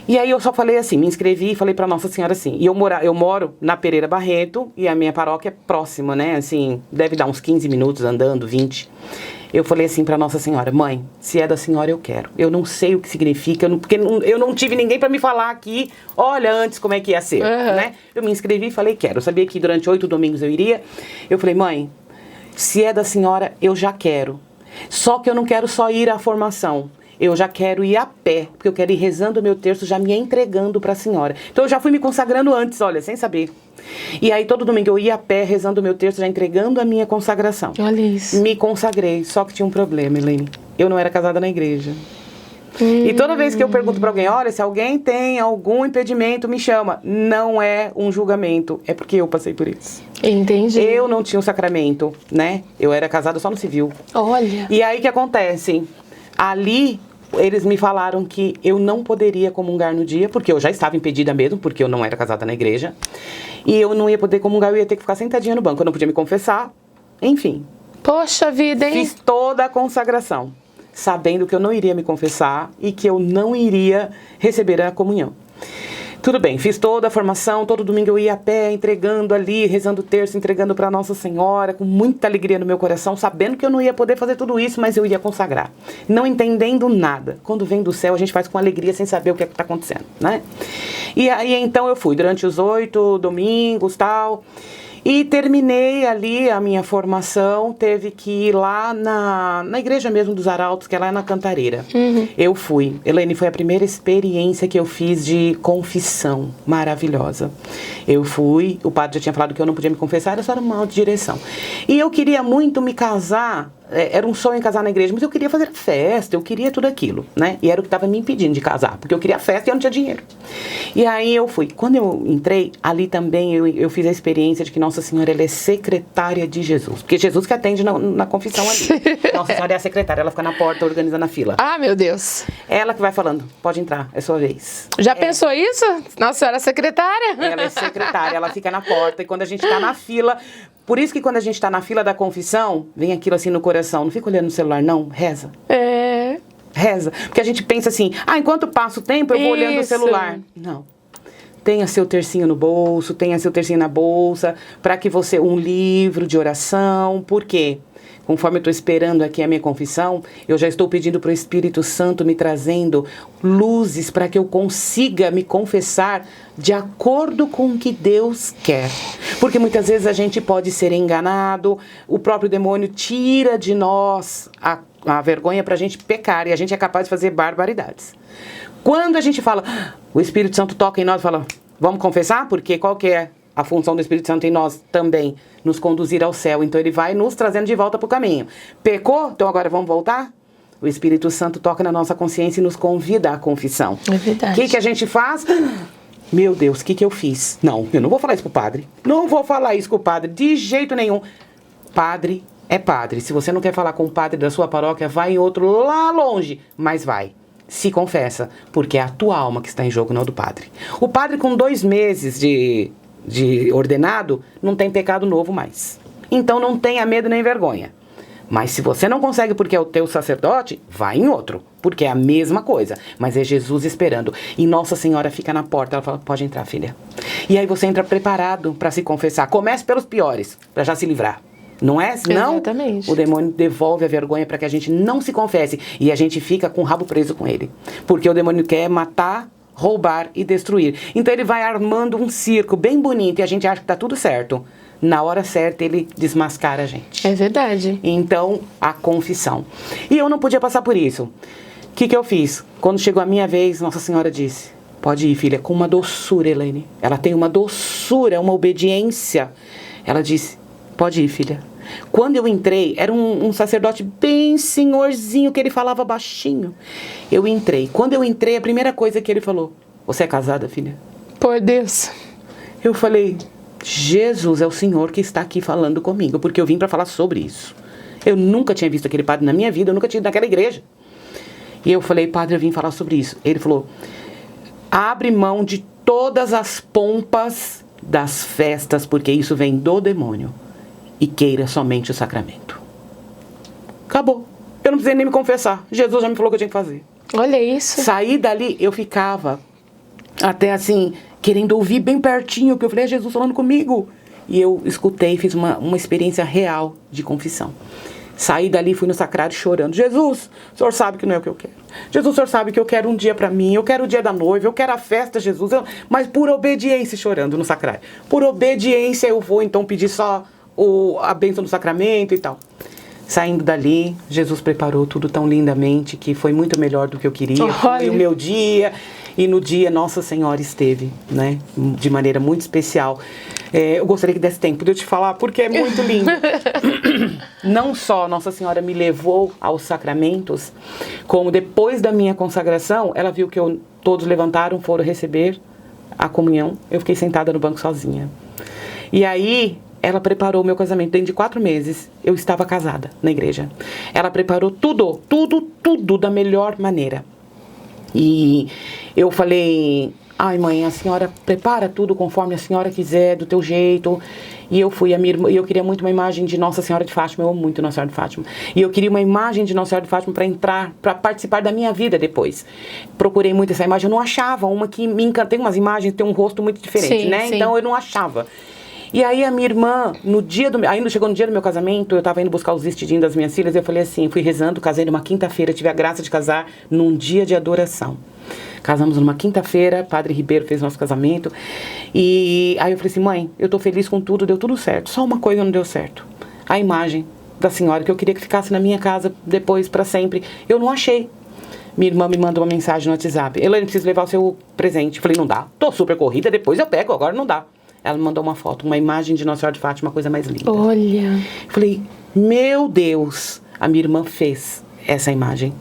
E aí eu só falei assim, me inscrevi e falei pra Nossa Senhora assim. E eu moro na Pereira Barreto e a minha paróquia é próxima, né? Assim, deve dar uns 15 minutos andando, 20. Eu falei assim pra Nossa Senhora, mãe, se é da senhora eu quero. Eu não sei o que significa, porque eu não tive ninguém pra me falar aqui, olha antes como é que ia ser, né? Eu me inscrevi e falei, quero. Eu sabia que durante 8 domingos eu iria. Eu falei, mãe, se é da senhora, eu já quero. Só que eu não quero só ir à formação. Eu já quero ir a pé, porque eu quero ir rezando o meu terço, já me entregando para a senhora. Então eu já fui me consagrando antes, olha, sem saber. E aí todo domingo eu ia a pé, rezando o meu terço, já entregando a minha consagração. Olha isso. Me consagrei, só que tinha um problema, Elaine. Eu não era casada na igreja. E toda vez que eu pergunto para alguém, olha, se alguém tem algum impedimento, me chama. Não é um julgamento, é porque eu passei por isso. Entendi. Eu não tinha um sacramento, né? Eu era casada só no civil. Olha. E aí o que acontece? Ali, eles me falaram que eu não poderia comungar no dia, porque eu já estava impedida mesmo, porque eu não era casada na igreja. E eu não ia poder comungar, eu ia ter que ficar sentadinha no banco. Eu não podia me confessar. Enfim. Poxa vida, hein? Fiz toda a consagração, sabendo que eu não iria me confessar e que eu não iria receber a comunhão. Tudo bem, fiz toda a formação, todo domingo eu ia a pé, entregando ali, rezando o terço, entregando para Nossa Senhora, com muita alegria no meu coração, sabendo que eu não ia poder fazer tudo isso, mas eu ia consagrar. Não entendendo nada. Quando vem do céu, a gente faz com alegria, sem saber o que é que está acontecendo, né? E aí, então, eu fui durante os 8 domingos, tal... E terminei ali a minha formação, teve que ir lá na igreja mesmo dos Arautos, que é lá na Cantareira. Eu fui. Elaine, foi a primeira experiência que eu fiz de confissão maravilhosa. Eu fui, o padre já tinha falado que eu não podia me confessar, era só uma autodireção. E eu queria muito me casar, era um sonho casar na igreja, mas eu queria fazer festa, eu queria tudo aquilo, né? E era o que estava me impedindo de casar, porque eu queria festa e eu não tinha dinheiro. E aí eu fui. Quando eu entrei, ali também eu fiz a experiência de que Nossa Senhora, ela é secretária de Jesus. Porque Jesus que atende na confissão ali. Nossa Senhora é a secretária, ela fica na porta organizando a fila. Ah, meu Deus. Ela que vai falando, pode entrar, é sua vez. Já pensou isso? Nossa Senhora secretária? Ela é secretária, ela fica na porta e quando a gente tá na fila... Por isso que quando a gente tá na fila da confissão, vem aquilo assim no coração, não fica olhando no celular não, reza. É. Reza. Porque a gente pensa assim, enquanto passa o tempo eu vou olhando o Isso. celular. Não. Tenha seu tercinho no bolso, tenha seu tercinho na bolsa, para que você, um livro de oração, por quê? Conforme eu estou esperando aqui a minha confissão, eu já estou pedindo para o Espírito Santo me trazendo luzes para que eu consiga me confessar de acordo com o que Deus quer. Porque muitas vezes a gente pode ser enganado, o próprio demônio tira de nós a vergonha para a gente pecar e a gente é capaz de fazer barbaridades. Quando a gente fala, o Espírito Santo toca em nós e fala, vamos confessar? Porque qual que é a função do Espírito Santo em nós também? Nos conduzir ao céu. Então ele vai nos trazendo de volta para o caminho. Pecou? Então agora vamos voltar? O Espírito Santo toca na nossa consciência e nos convida à confissão. É verdade. O que a gente faz? Meu Deus, o que eu fiz? Não, eu não vou falar isso pro padre. Não vou falar isso com o padre, de jeito nenhum. Padre é padre. Se você não quer falar com o padre da sua paróquia, vai em outro lá longe. Mas vai. Se confessa, porque é a tua alma que está em jogo, não do padre. O padre com 2 meses de ordenado, não tem pecado novo mais. Então não tenha medo nem vergonha. Mas se você não consegue porque é o teu sacerdote, vai em outro, porque é a mesma coisa. Mas é Jesus esperando. E Nossa Senhora fica na porta, ela fala, pode entrar, filha. E aí você entra preparado para se confessar. Comece pelos piores, para já se livrar. Não é? Senão, exatamente, o demônio devolve a vergonha para que a gente não se confesse. E a gente fica com o rabo preso com ele. Porque o demônio quer matar, roubar e destruir. Então ele vai armando um circo bem bonito e a gente acha que tá tudo certo. Na hora certa ele desmascara a gente. É verdade. Então, a confissão. E eu não podia passar por isso. O que eu fiz? Quando chegou a minha vez, Nossa Senhora disse, pode ir, filha, com uma doçura, Elaine. Ela tem uma doçura, uma obediência. Ela disse, pode ir, filha. Quando eu entrei, era um sacerdote bem senhorzinho, que ele falava baixinho. Eu entrei. Quando eu entrei, a primeira coisa que ele falou, você é casada, filha? Por Deus. Eu falei, Jesus é o Senhor que está aqui falando comigo, porque eu vim para falar sobre isso. Eu nunca tinha visto aquele padre na minha vida, eu nunca tinha ido naquela igreja. E eu falei, padre, eu vim falar sobre isso. Ele falou, abre mão de todas as pompas das festas, porque isso vem do demônio, e queira somente o sacramento. Acabou. Eu não precisei nem me confessar. Jesus já me falou o que eu tinha que fazer. Olha isso. Saí dali, eu ficava até assim, querendo ouvir bem pertinho, que eu falei, é Jesus falando comigo. E eu escutei, fiz uma experiência real de confissão. Saí dali, fui no sacrário chorando. Jesus, o senhor sabe que não é o que eu quero. Jesus, o senhor sabe que eu quero um dia pra mim, eu quero o dia da noiva, eu quero a festa, Jesus. Mas por obediência, chorando no sacrário. Por obediência eu vou então pedir só a bênção do sacramento e tal. Saindo dali, Jesus preparou tudo tão lindamente que foi muito melhor do que eu queria. Foi o meu dia. E no dia Nossa Senhora esteve, né? De maneira muito especial. Eu gostaria que desse tempo de eu te falar, porque é muito lindo. Não só Nossa Senhora me levou aos sacramentos, como depois da minha consagração, ela viu que todos levantaram, foram receber a comunhão. Eu fiquei sentada no banco sozinha. E aí, ela preparou o meu casamento. Dentro de 4 meses, eu estava casada na igreja. Ela preparou tudo da melhor maneira. E eu falei, ai mãe, a senhora prepara tudo conforme a senhora quiser, do teu jeito. E eu fui, eu queria muito uma imagem de Nossa Senhora de Fátima, eu amo muito Nossa Senhora de Fátima. E eu queria uma imagem de Nossa Senhora de Fátima para entrar, para participar da minha vida depois. Procurei muito essa imagem, eu não achava uma que me encanta. Tem umas imagens que tem um rosto muito diferente, né? Sim. Então eu não achava. E aí a minha irmã, ainda chegou no dia do meu casamento, eu tava indo buscar os vestidinhos das minhas filhas, eu falei assim, fui rezando, casei numa quinta-feira, tive a graça de casar num dia de adoração. Casamos numa quinta-feira, Padre Ribeiro fez nosso casamento, e aí eu falei assim, mãe, eu tô feliz com tudo, deu tudo certo, só uma coisa não deu certo, a imagem da senhora, que eu queria que ficasse na minha casa depois, pra sempre, eu não achei. Minha irmã me mandou uma mensagem no WhatsApp, Elaine, preciso levar o seu presente. Eu falei, não dá, tô super corrida, depois eu pego, agora não dá. Ela me mandou uma foto, uma imagem de Nossa Senhora de Fátima, uma coisa mais linda. Olha. Falei, meu Deus, a minha irmã fez essa imagem.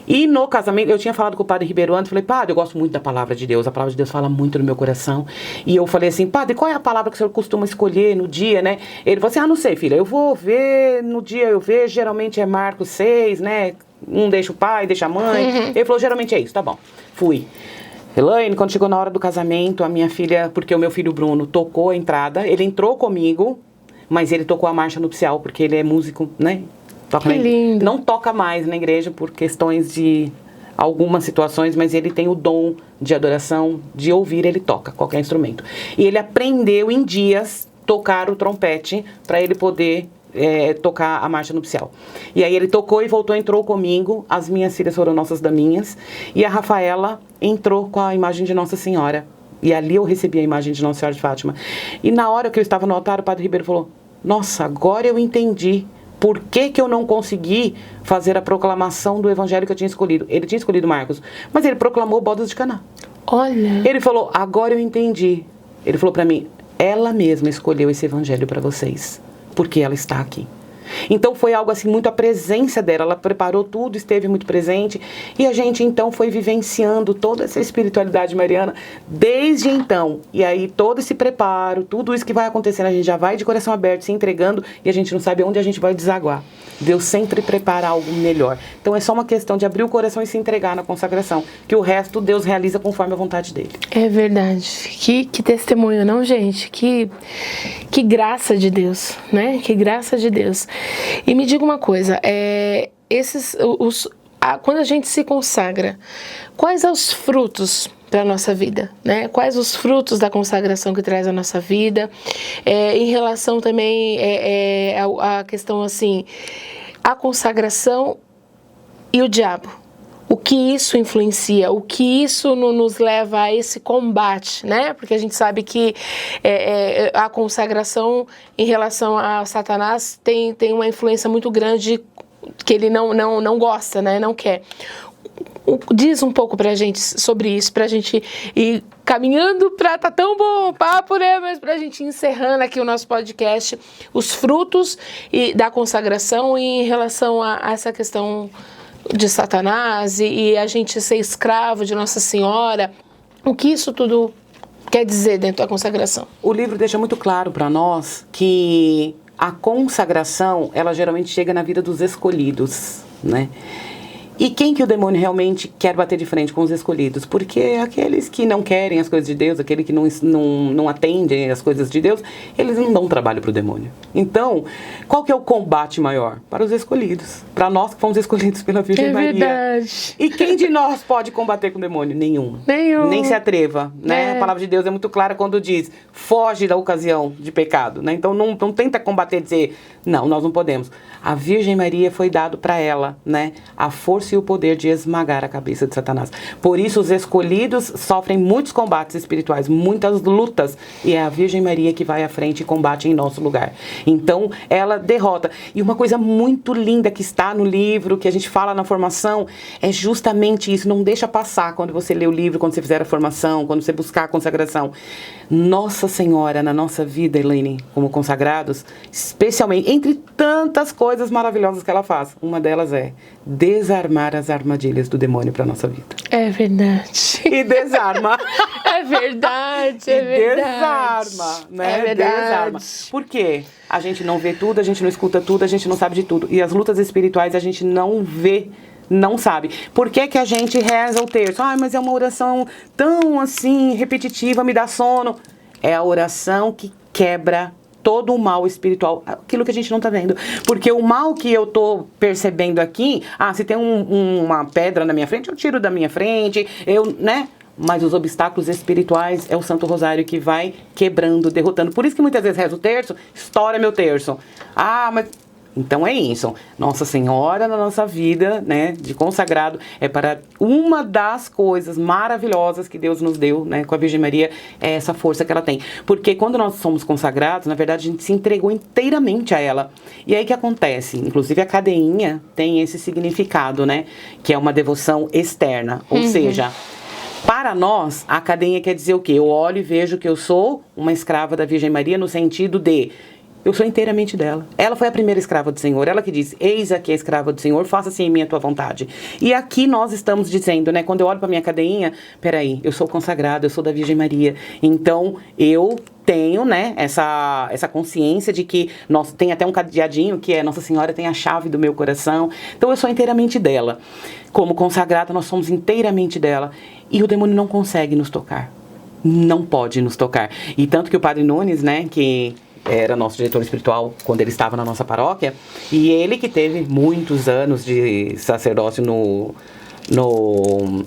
E no casamento, eu tinha falado com o Padre Ribeiro antes, falei, padre, eu gosto muito da palavra de Deus, a palavra de Deus fala muito no meu coração. E eu falei assim, padre, qual é a palavra que o senhor costuma escolher no dia, né? Ele falou assim, não sei, filha, eu vou ver, no dia eu vejo, geralmente é Marcos 6, né? Um deixa o pai, deixa a mãe. Uhum. Ele falou, geralmente é isso, tá bom. Fui. Elaine, quando chegou na hora do casamento, a minha filha, porque o meu filho Bruno tocou a entrada, ele entrou comigo, mas ele tocou a marcha nupcial, porque ele é músico, né? Que lindo. Não toca mais na igreja por questões de algumas situações, mas ele tem o dom de adoração, de ouvir, ele toca qualquer instrumento. E ele aprendeu em dias tocar o trompete para ele poder tocar a marcha nupcial. E aí ele tocou e voltou, entrou comigo, as minhas filhas foram nossas daminhas, e a Rafaela entrou com a imagem de Nossa Senhora. E ali eu recebi a imagem de Nossa Senhora de Fátima. E na hora que eu estava no altar, o Padre Ribeiro falou, nossa, agora eu entendi por que eu não consegui fazer a proclamação do evangelho que eu tinha escolhido. Ele tinha escolhido Marcos, mas ele proclamou bodas de Caná. Olha. Ele falou, agora eu entendi. Ele falou para mim, ela mesma escolheu esse evangelho para vocês, porque ela está aqui. Então foi algo assim, muito a presença dela, ela preparou tudo, esteve muito presente, e a gente então foi vivenciando toda essa espiritualidade mariana desde então. E aí todo esse preparo, tudo isso que vai acontecendo, a gente já vai de coração aberto, se entregando, e a gente não sabe onde a gente vai desaguar. Deus sempre prepara algo melhor. Então é só uma questão de abrir o coração e se entregar na consagração, que o resto Deus realiza conforme a vontade dele. É verdade. Que testemunho, não, gente? Que graça de Deus, né? Que graça de Deus. E me diga uma coisa, quando a gente se consagra, quais são os frutos para a nossa vida, né? Quais os frutos da consagração que traz a nossa vida? Em relação também à questão assim, a consagração e o diabo. O que isso influencia, o que isso nos leva a esse combate, né? Porque a gente sabe que a consagração em relação a Satanás tem uma influência muito grande que ele não gosta, né? Não quer. Diz um pouco pra gente sobre isso, pra gente ir caminhando pra... Tá tão bom o papo, né? Mas pra gente ir encerrando aqui o nosso podcast, os frutos da consagração em relação a essa questão de Satanás e a gente ser escravo de Nossa Senhora. O que isso tudo quer dizer dentro da consagração? O livro deixa muito claro para nós que a consagração, ela geralmente chega na vida dos escolhidos, né? E quem que o demônio realmente quer bater de frente com os escolhidos? Porque aqueles que não querem as coisas de Deus, aqueles que não atendem as coisas de Deus, eles não dão trabalho para o demônio. Então, qual que é o combate maior? Para os escolhidos. Para nós que fomos escolhidos pela Virgem Maria. Verdade. E quem de nós pode combater com o demônio? Nenhum. Nem se atreva. Né? A palavra de Deus é muito clara quando diz, foge da ocasião de pecado. Né? Então, não tenta combater e dizer, não, nós não podemos. A Virgem Maria foi dado para ela, né, a força e o poder de esmagar a cabeça de Satanás. Por isso, os escolhidos sofrem muitos combates espirituais, muitas lutas, e é a Virgem Maria que vai à frente e combate em nosso lugar. Então, ela derrota. E uma coisa muito linda que está no livro, que a gente fala na formação, é justamente isso. Não deixa passar quando você lê o livro, quando você fizer a formação, quando você buscar a consagração. Nossa Senhora, na nossa vida, Elaine, como consagrados, especialmente, entre tantas coisas maravilhosas que ela faz, uma delas é desarmar as armadilhas do demônio para nossa vida. É verdade. E desarma. É verdade, é verdade. Desarma, né? É verdade. Desarma. Por quê? A gente não vê tudo, a gente não escuta tudo, a gente não sabe de tudo. E as lutas espirituais a gente não vê, não sabe. Por que que a gente reza o terço? Ai, mas é uma oração tão assim, repetitiva, me dá sono. É a oração que quebra todo o mal espiritual, aquilo que a gente não tá vendo. Porque o mal que eu tô percebendo aqui, se tem uma pedra na minha frente, eu tiro da minha frente, né? Mas os obstáculos espirituais é o Santo Rosário que vai quebrando, derrotando. Por isso que muitas vezes rezo o terço, estoura meu terço. Mas... Então é isso. Nossa Senhora na nossa vida, né, de consagrado, é para uma das coisas maravilhosas que Deus nos deu, né, com a Virgem Maria, é essa força que ela tem. Porque quando nós somos consagrados, na verdade, a gente se entregou inteiramente a ela. E aí o que acontece? Inclusive a cadeinha tem esse significado, né, que é uma devoção externa. Ou seja, para nós, a cadeinha quer dizer o quê? Eu olho e vejo que eu sou uma escrava da Virgem Maria no sentido de... Eu sou inteiramente dela. Ela foi a primeira escrava do Senhor. Ela que diz, eis aqui a escrava do Senhor, faça-se em mim a tua vontade. E aqui nós estamos dizendo, né? Quando eu olho para minha cadeinha, peraí, eu sou consagrada, eu sou da Virgem Maria. Então, eu tenho, né, essa consciência de que tem até um cadeadinho que é Nossa Senhora tem a chave do meu coração. Então, eu sou inteiramente dela. Como consagrada, nós somos inteiramente dela. E o demônio não consegue nos tocar. Não pode nos tocar. E tanto que o Padre Nunes, né, que... era nosso diretor espiritual quando ele estava na nossa paróquia, e ele que teve muitos anos de sacerdócio no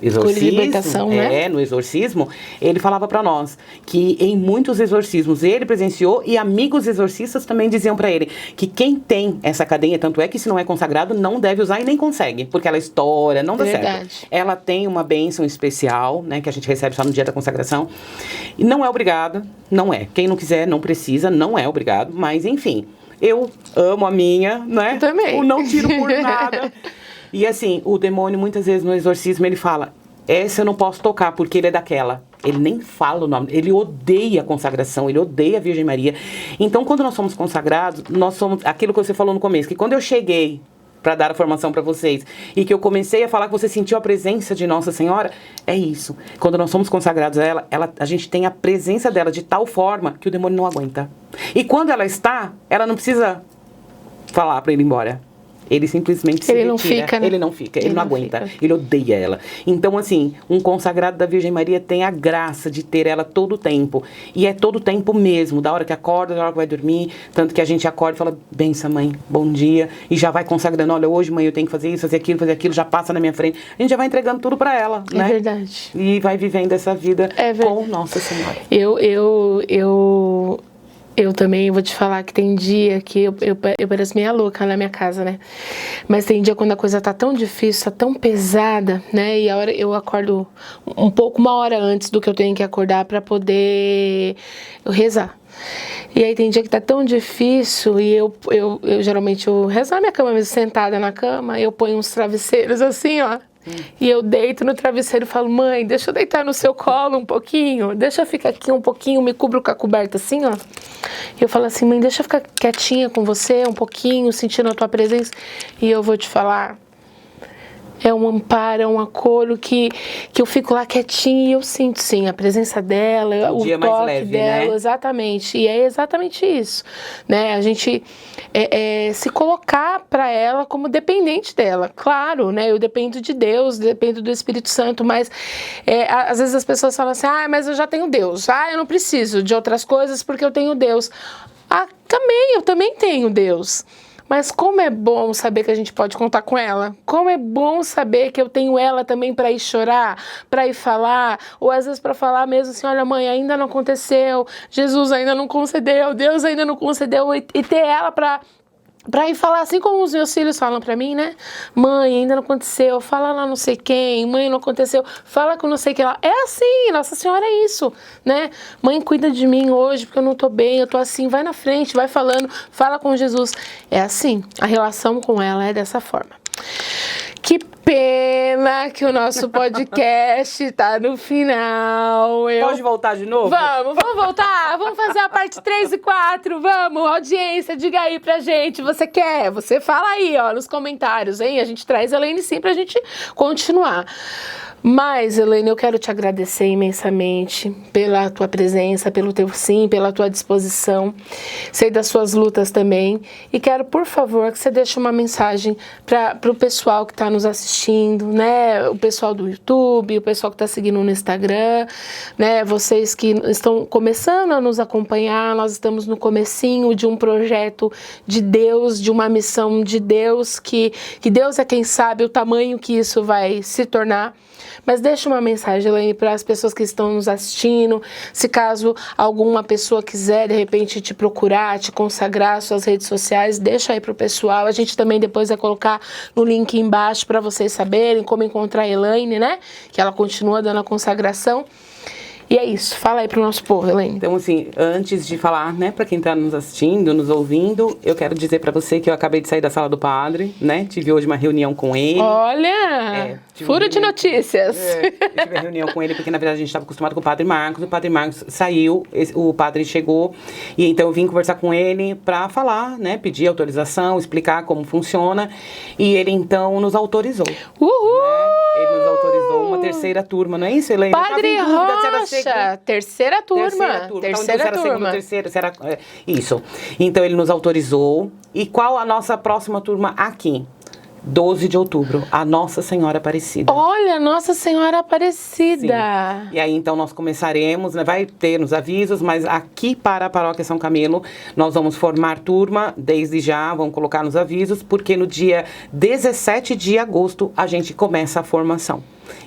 exorcismo, libertação, né? No exorcismo, ele falava para nós que em muitos exorcismos ele presenciou e amigos exorcistas também diziam para ele que quem tem essa cadeinha, tanto é que se não é consagrado, não deve usar e nem consegue, porque ela estoura, não dá certo. Ela tem uma bênção especial, né, que a gente recebe só no dia da consagração, e não é obrigado, não é. Quem não quiser, não precisa, não é obrigado, mas enfim, eu amo a minha, né? Eu também. Eu não tiro por nada. E assim, o demônio muitas vezes no exorcismo ele fala, essa eu não posso tocar porque ele é daquela. Ele nem fala o nome, ele odeia a consagração, ele odeia a Virgem Maria. Então quando nós somos consagrados, nós somos, aquilo que você falou no começo, que quando eu cheguei para dar a formação para vocês e que eu comecei a falar que você sentiu a presença de Nossa Senhora, é isso. Quando nós somos consagrados a ela, a gente tem a presença dela de tal forma que o demônio não aguenta. E quando ela está, ela não precisa falar para ele ir embora. Ele simplesmente se retira. Não fica, né? Ele não fica, ele não aguenta. Ele odeia ela. Então, assim, um consagrado da Virgem Maria tem a graça de ter ela todo o tempo. E é todo o tempo mesmo, da hora que acorda, da hora que vai dormir. Tanto que a gente acorda e fala, benção, mãe, bom dia. E já vai consagrando, olha, hoje, mãe, eu tenho que fazer isso, fazer aquilo, já passa na minha frente. A gente já vai entregando tudo pra ela, né? É verdade. E vai vivendo essa vida com Nossa Senhora. Eu também vou te falar que tem dia que eu pareço meia louca na minha casa, né? Mas tem dia quando a coisa tá tão difícil, tá tão pesada, né? E a hora eu acordo uma hora antes do que eu tenho que acordar pra poder rezar. E aí tem dia que tá tão difícil e eu geralmente eu rezo na minha cama mesmo, sentada na cama, eu ponho uns travesseiros assim, ó. E eu deito no travesseiro e falo, mãe, deixa eu deitar no seu colo um pouquinho, deixa eu ficar aqui um pouquinho, me cubro com a coberta assim, ó. E eu falo assim, mãe, deixa eu ficar quietinha com você um pouquinho, sentindo a tua presença. E eu vou te falar, é um amparo, é um acolho que eu fico lá quietinha e eu sinto, sim, a presença dela, o dia mais toque leve, dela, né? exatamente. E é exatamente isso, né? A gente se colocar para ela como dependente dela. Claro, né? Eu dependo de Deus, dependo do Espírito Santo, mas às vezes as pessoas falam assim, mas eu já tenho Deus. Eu não preciso de outras coisas porque eu tenho Deus. Eu também tenho Deus. Mas como é bom saber que a gente pode contar com ela. Como é bom saber que eu tenho ela também para ir chorar, para ir falar, ou às vezes para falar mesmo assim, olha mãe, ainda não aconteceu, Jesus ainda não concedeu, Deus ainda não concedeu, e ter ela para ir falar assim como os meus filhos falam pra mim, né? Mãe, ainda não aconteceu, fala lá não sei quem, mãe, não aconteceu, fala com não sei quem lá. É assim, Nossa Senhora é isso, né? Mãe, cuida de mim hoje porque eu não tô bem, eu tô assim, vai na frente, vai falando, fala com Jesus. É assim, a relação com ela é dessa forma. Que pena que o nosso podcast tá no final. Pode voltar de novo? Vamos voltar. Vamos fazer a parte 3 e 4. Vamos, audiência, diga aí pra gente. Você quer? Você fala aí, ó, nos comentários, hein? A gente traz a Elaine sim pra gente continuar. Mas, Elaine, eu quero te agradecer imensamente pela tua presença, pelo teu sim, pela tua disposição. Sei das suas lutas também. E quero, por favor, que você deixe uma mensagem para o pessoal que está nos assistindo, né? O pessoal do YouTube, o pessoal que está seguindo no Instagram, né? Vocês que estão começando a nos acompanhar, nós estamos no comecinho de um projeto de Deus, de uma missão de Deus, que Deus é quem sabe o tamanho que isso vai se tornar. Mas deixa uma mensagem, Elaine, para as pessoas que estão nos assistindo. Se caso alguma pessoa quiser, de repente, te procurar, te consagrar suas redes sociais, deixa aí para o pessoal. A gente também depois vai colocar no link embaixo para vocês saberem como encontrar a Elaine, né? Que ela continua dando a consagração. E é isso, fala aí pro nosso povo, Elaine. Então, assim, antes de falar, né, pra quem tá nos assistindo, nos ouvindo, eu quero dizer pra você que eu acabei de sair da sala do padre, né, tive hoje uma reunião com ele. Olha, furo de notícias. Eu tive uma reunião com ele, porque na verdade a gente estava acostumado com o Padre Marcos saiu, o padre chegou, e então eu vim conversar com ele pra falar, né, pedir autorização, explicar como funciona, e ele então nos autorizou. Uhul! Né? Ele nos autorizou uma terceira turma, não é isso, Elaine? Padre Rocha, terceira turma. Terceira turma. Segunda, terceira, será isso. Então ele nos autorizou. E qual a nossa próxima turma aqui? 12 de outubro, a Nossa Senhora Aparecida. Olha, Nossa Senhora Aparecida. Sim. E aí, então, nós começaremos, né, vai ter nos avisos, mas aqui para a Paróquia São Camilo, nós vamos formar turma, desde já, vamos colocar nos avisos, porque no dia 17 de agosto, a gente começa a formação.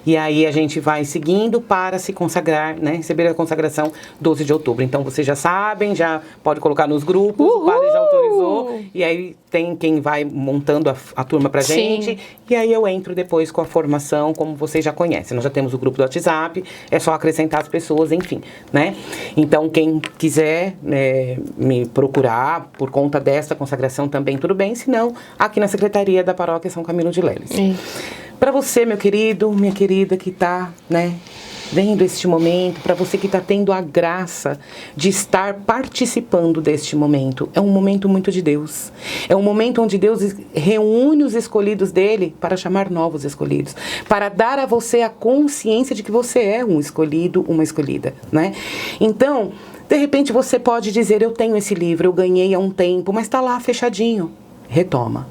E aí a gente vai seguindo para se consagrar, né? Receber a consagração 12 de outubro. Então vocês já sabem, já pode colocar nos grupos, o padre já autorizou. E aí tem quem vai montando a turma pra gente. Sim. E aí eu entro depois com a formação, como vocês já conhecem. Nós já temos o grupo do WhatsApp, é só acrescentar as pessoas, enfim, né? Então quem quiser me procurar por conta dessa consagração também, tudo bem. Se não, aqui na Secretaria da Paróquia São Camilo de Leles. Para você, meu querido, minha querida, que está, né, vendo este momento, para você que está tendo a graça de estar participando deste momento, é um momento muito de Deus. É um momento onde Deus reúne os escolhidos dele para chamar novos escolhidos, para dar a você a consciência de que você é um escolhido, uma escolhida, né? Então, de repente você pode dizer, eu tenho esse livro, eu ganhei há um tempo, mas está lá fechadinho. Retoma.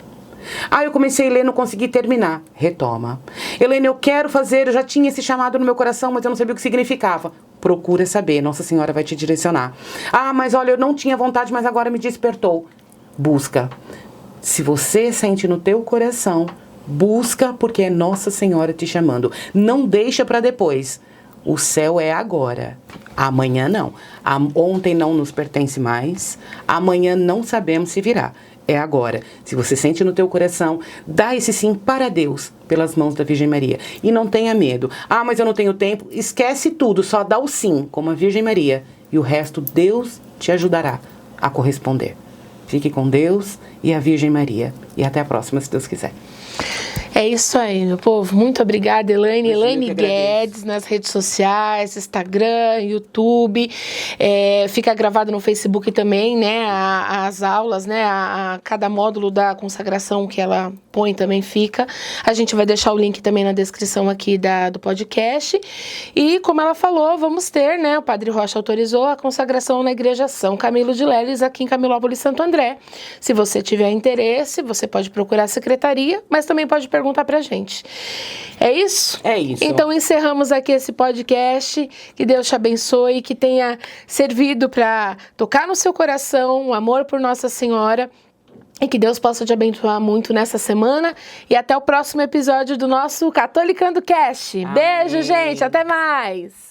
Eu comecei a ler, não consegui terminar. Retoma. Elaine, eu quero fazer, eu já tinha esse chamado no meu coração, mas eu não sabia o que significava. Procura saber, Nossa Senhora vai te direcionar. Mas olha, eu não tinha vontade, mas agora me despertou. Busca. Se você sente no teu coração, busca porque é Nossa Senhora te chamando. Não deixa para depois. O céu é agora. Amanhã não. Ontem não nos pertence mais. Amanhã não sabemos se virá. É agora. Se você sente no teu coração, dá esse sim para Deus, pelas mãos da Virgem Maria. E não tenha medo. Mas eu não tenho tempo. Esquece tudo, só dá o sim, como a Virgem Maria. E o resto, Deus te ajudará a corresponder. Fique com Deus e a Virgem Maria. E até a próxima, se Deus quiser. É isso aí, meu povo. Muito obrigada, Elaine. Imagina, Elaine Guedes, nas redes sociais, Instagram, YouTube. Fica gravado no Facebook também, né? As aulas, né? Cada módulo da consagração que ela põe também fica. A gente vai deixar o link também na descrição aqui do podcast. E, como ela falou, vamos ter, né? O Padre Rocha autorizou a consagração na Igreja São Camilo de Leles, aqui em Camilópolis, Santo André. Se você tiver interesse, você pode procurar a secretaria, mas também pode perguntar pra gente. É isso? É isso. Então encerramos aqui esse podcast. Que Deus te abençoe, que tenha servido para tocar no seu coração o amor por Nossa Senhora. E que Deus possa te abençoar muito nessa semana. E até o próximo episódio do nosso Catolicando Cast. Beijo, gente. Até mais.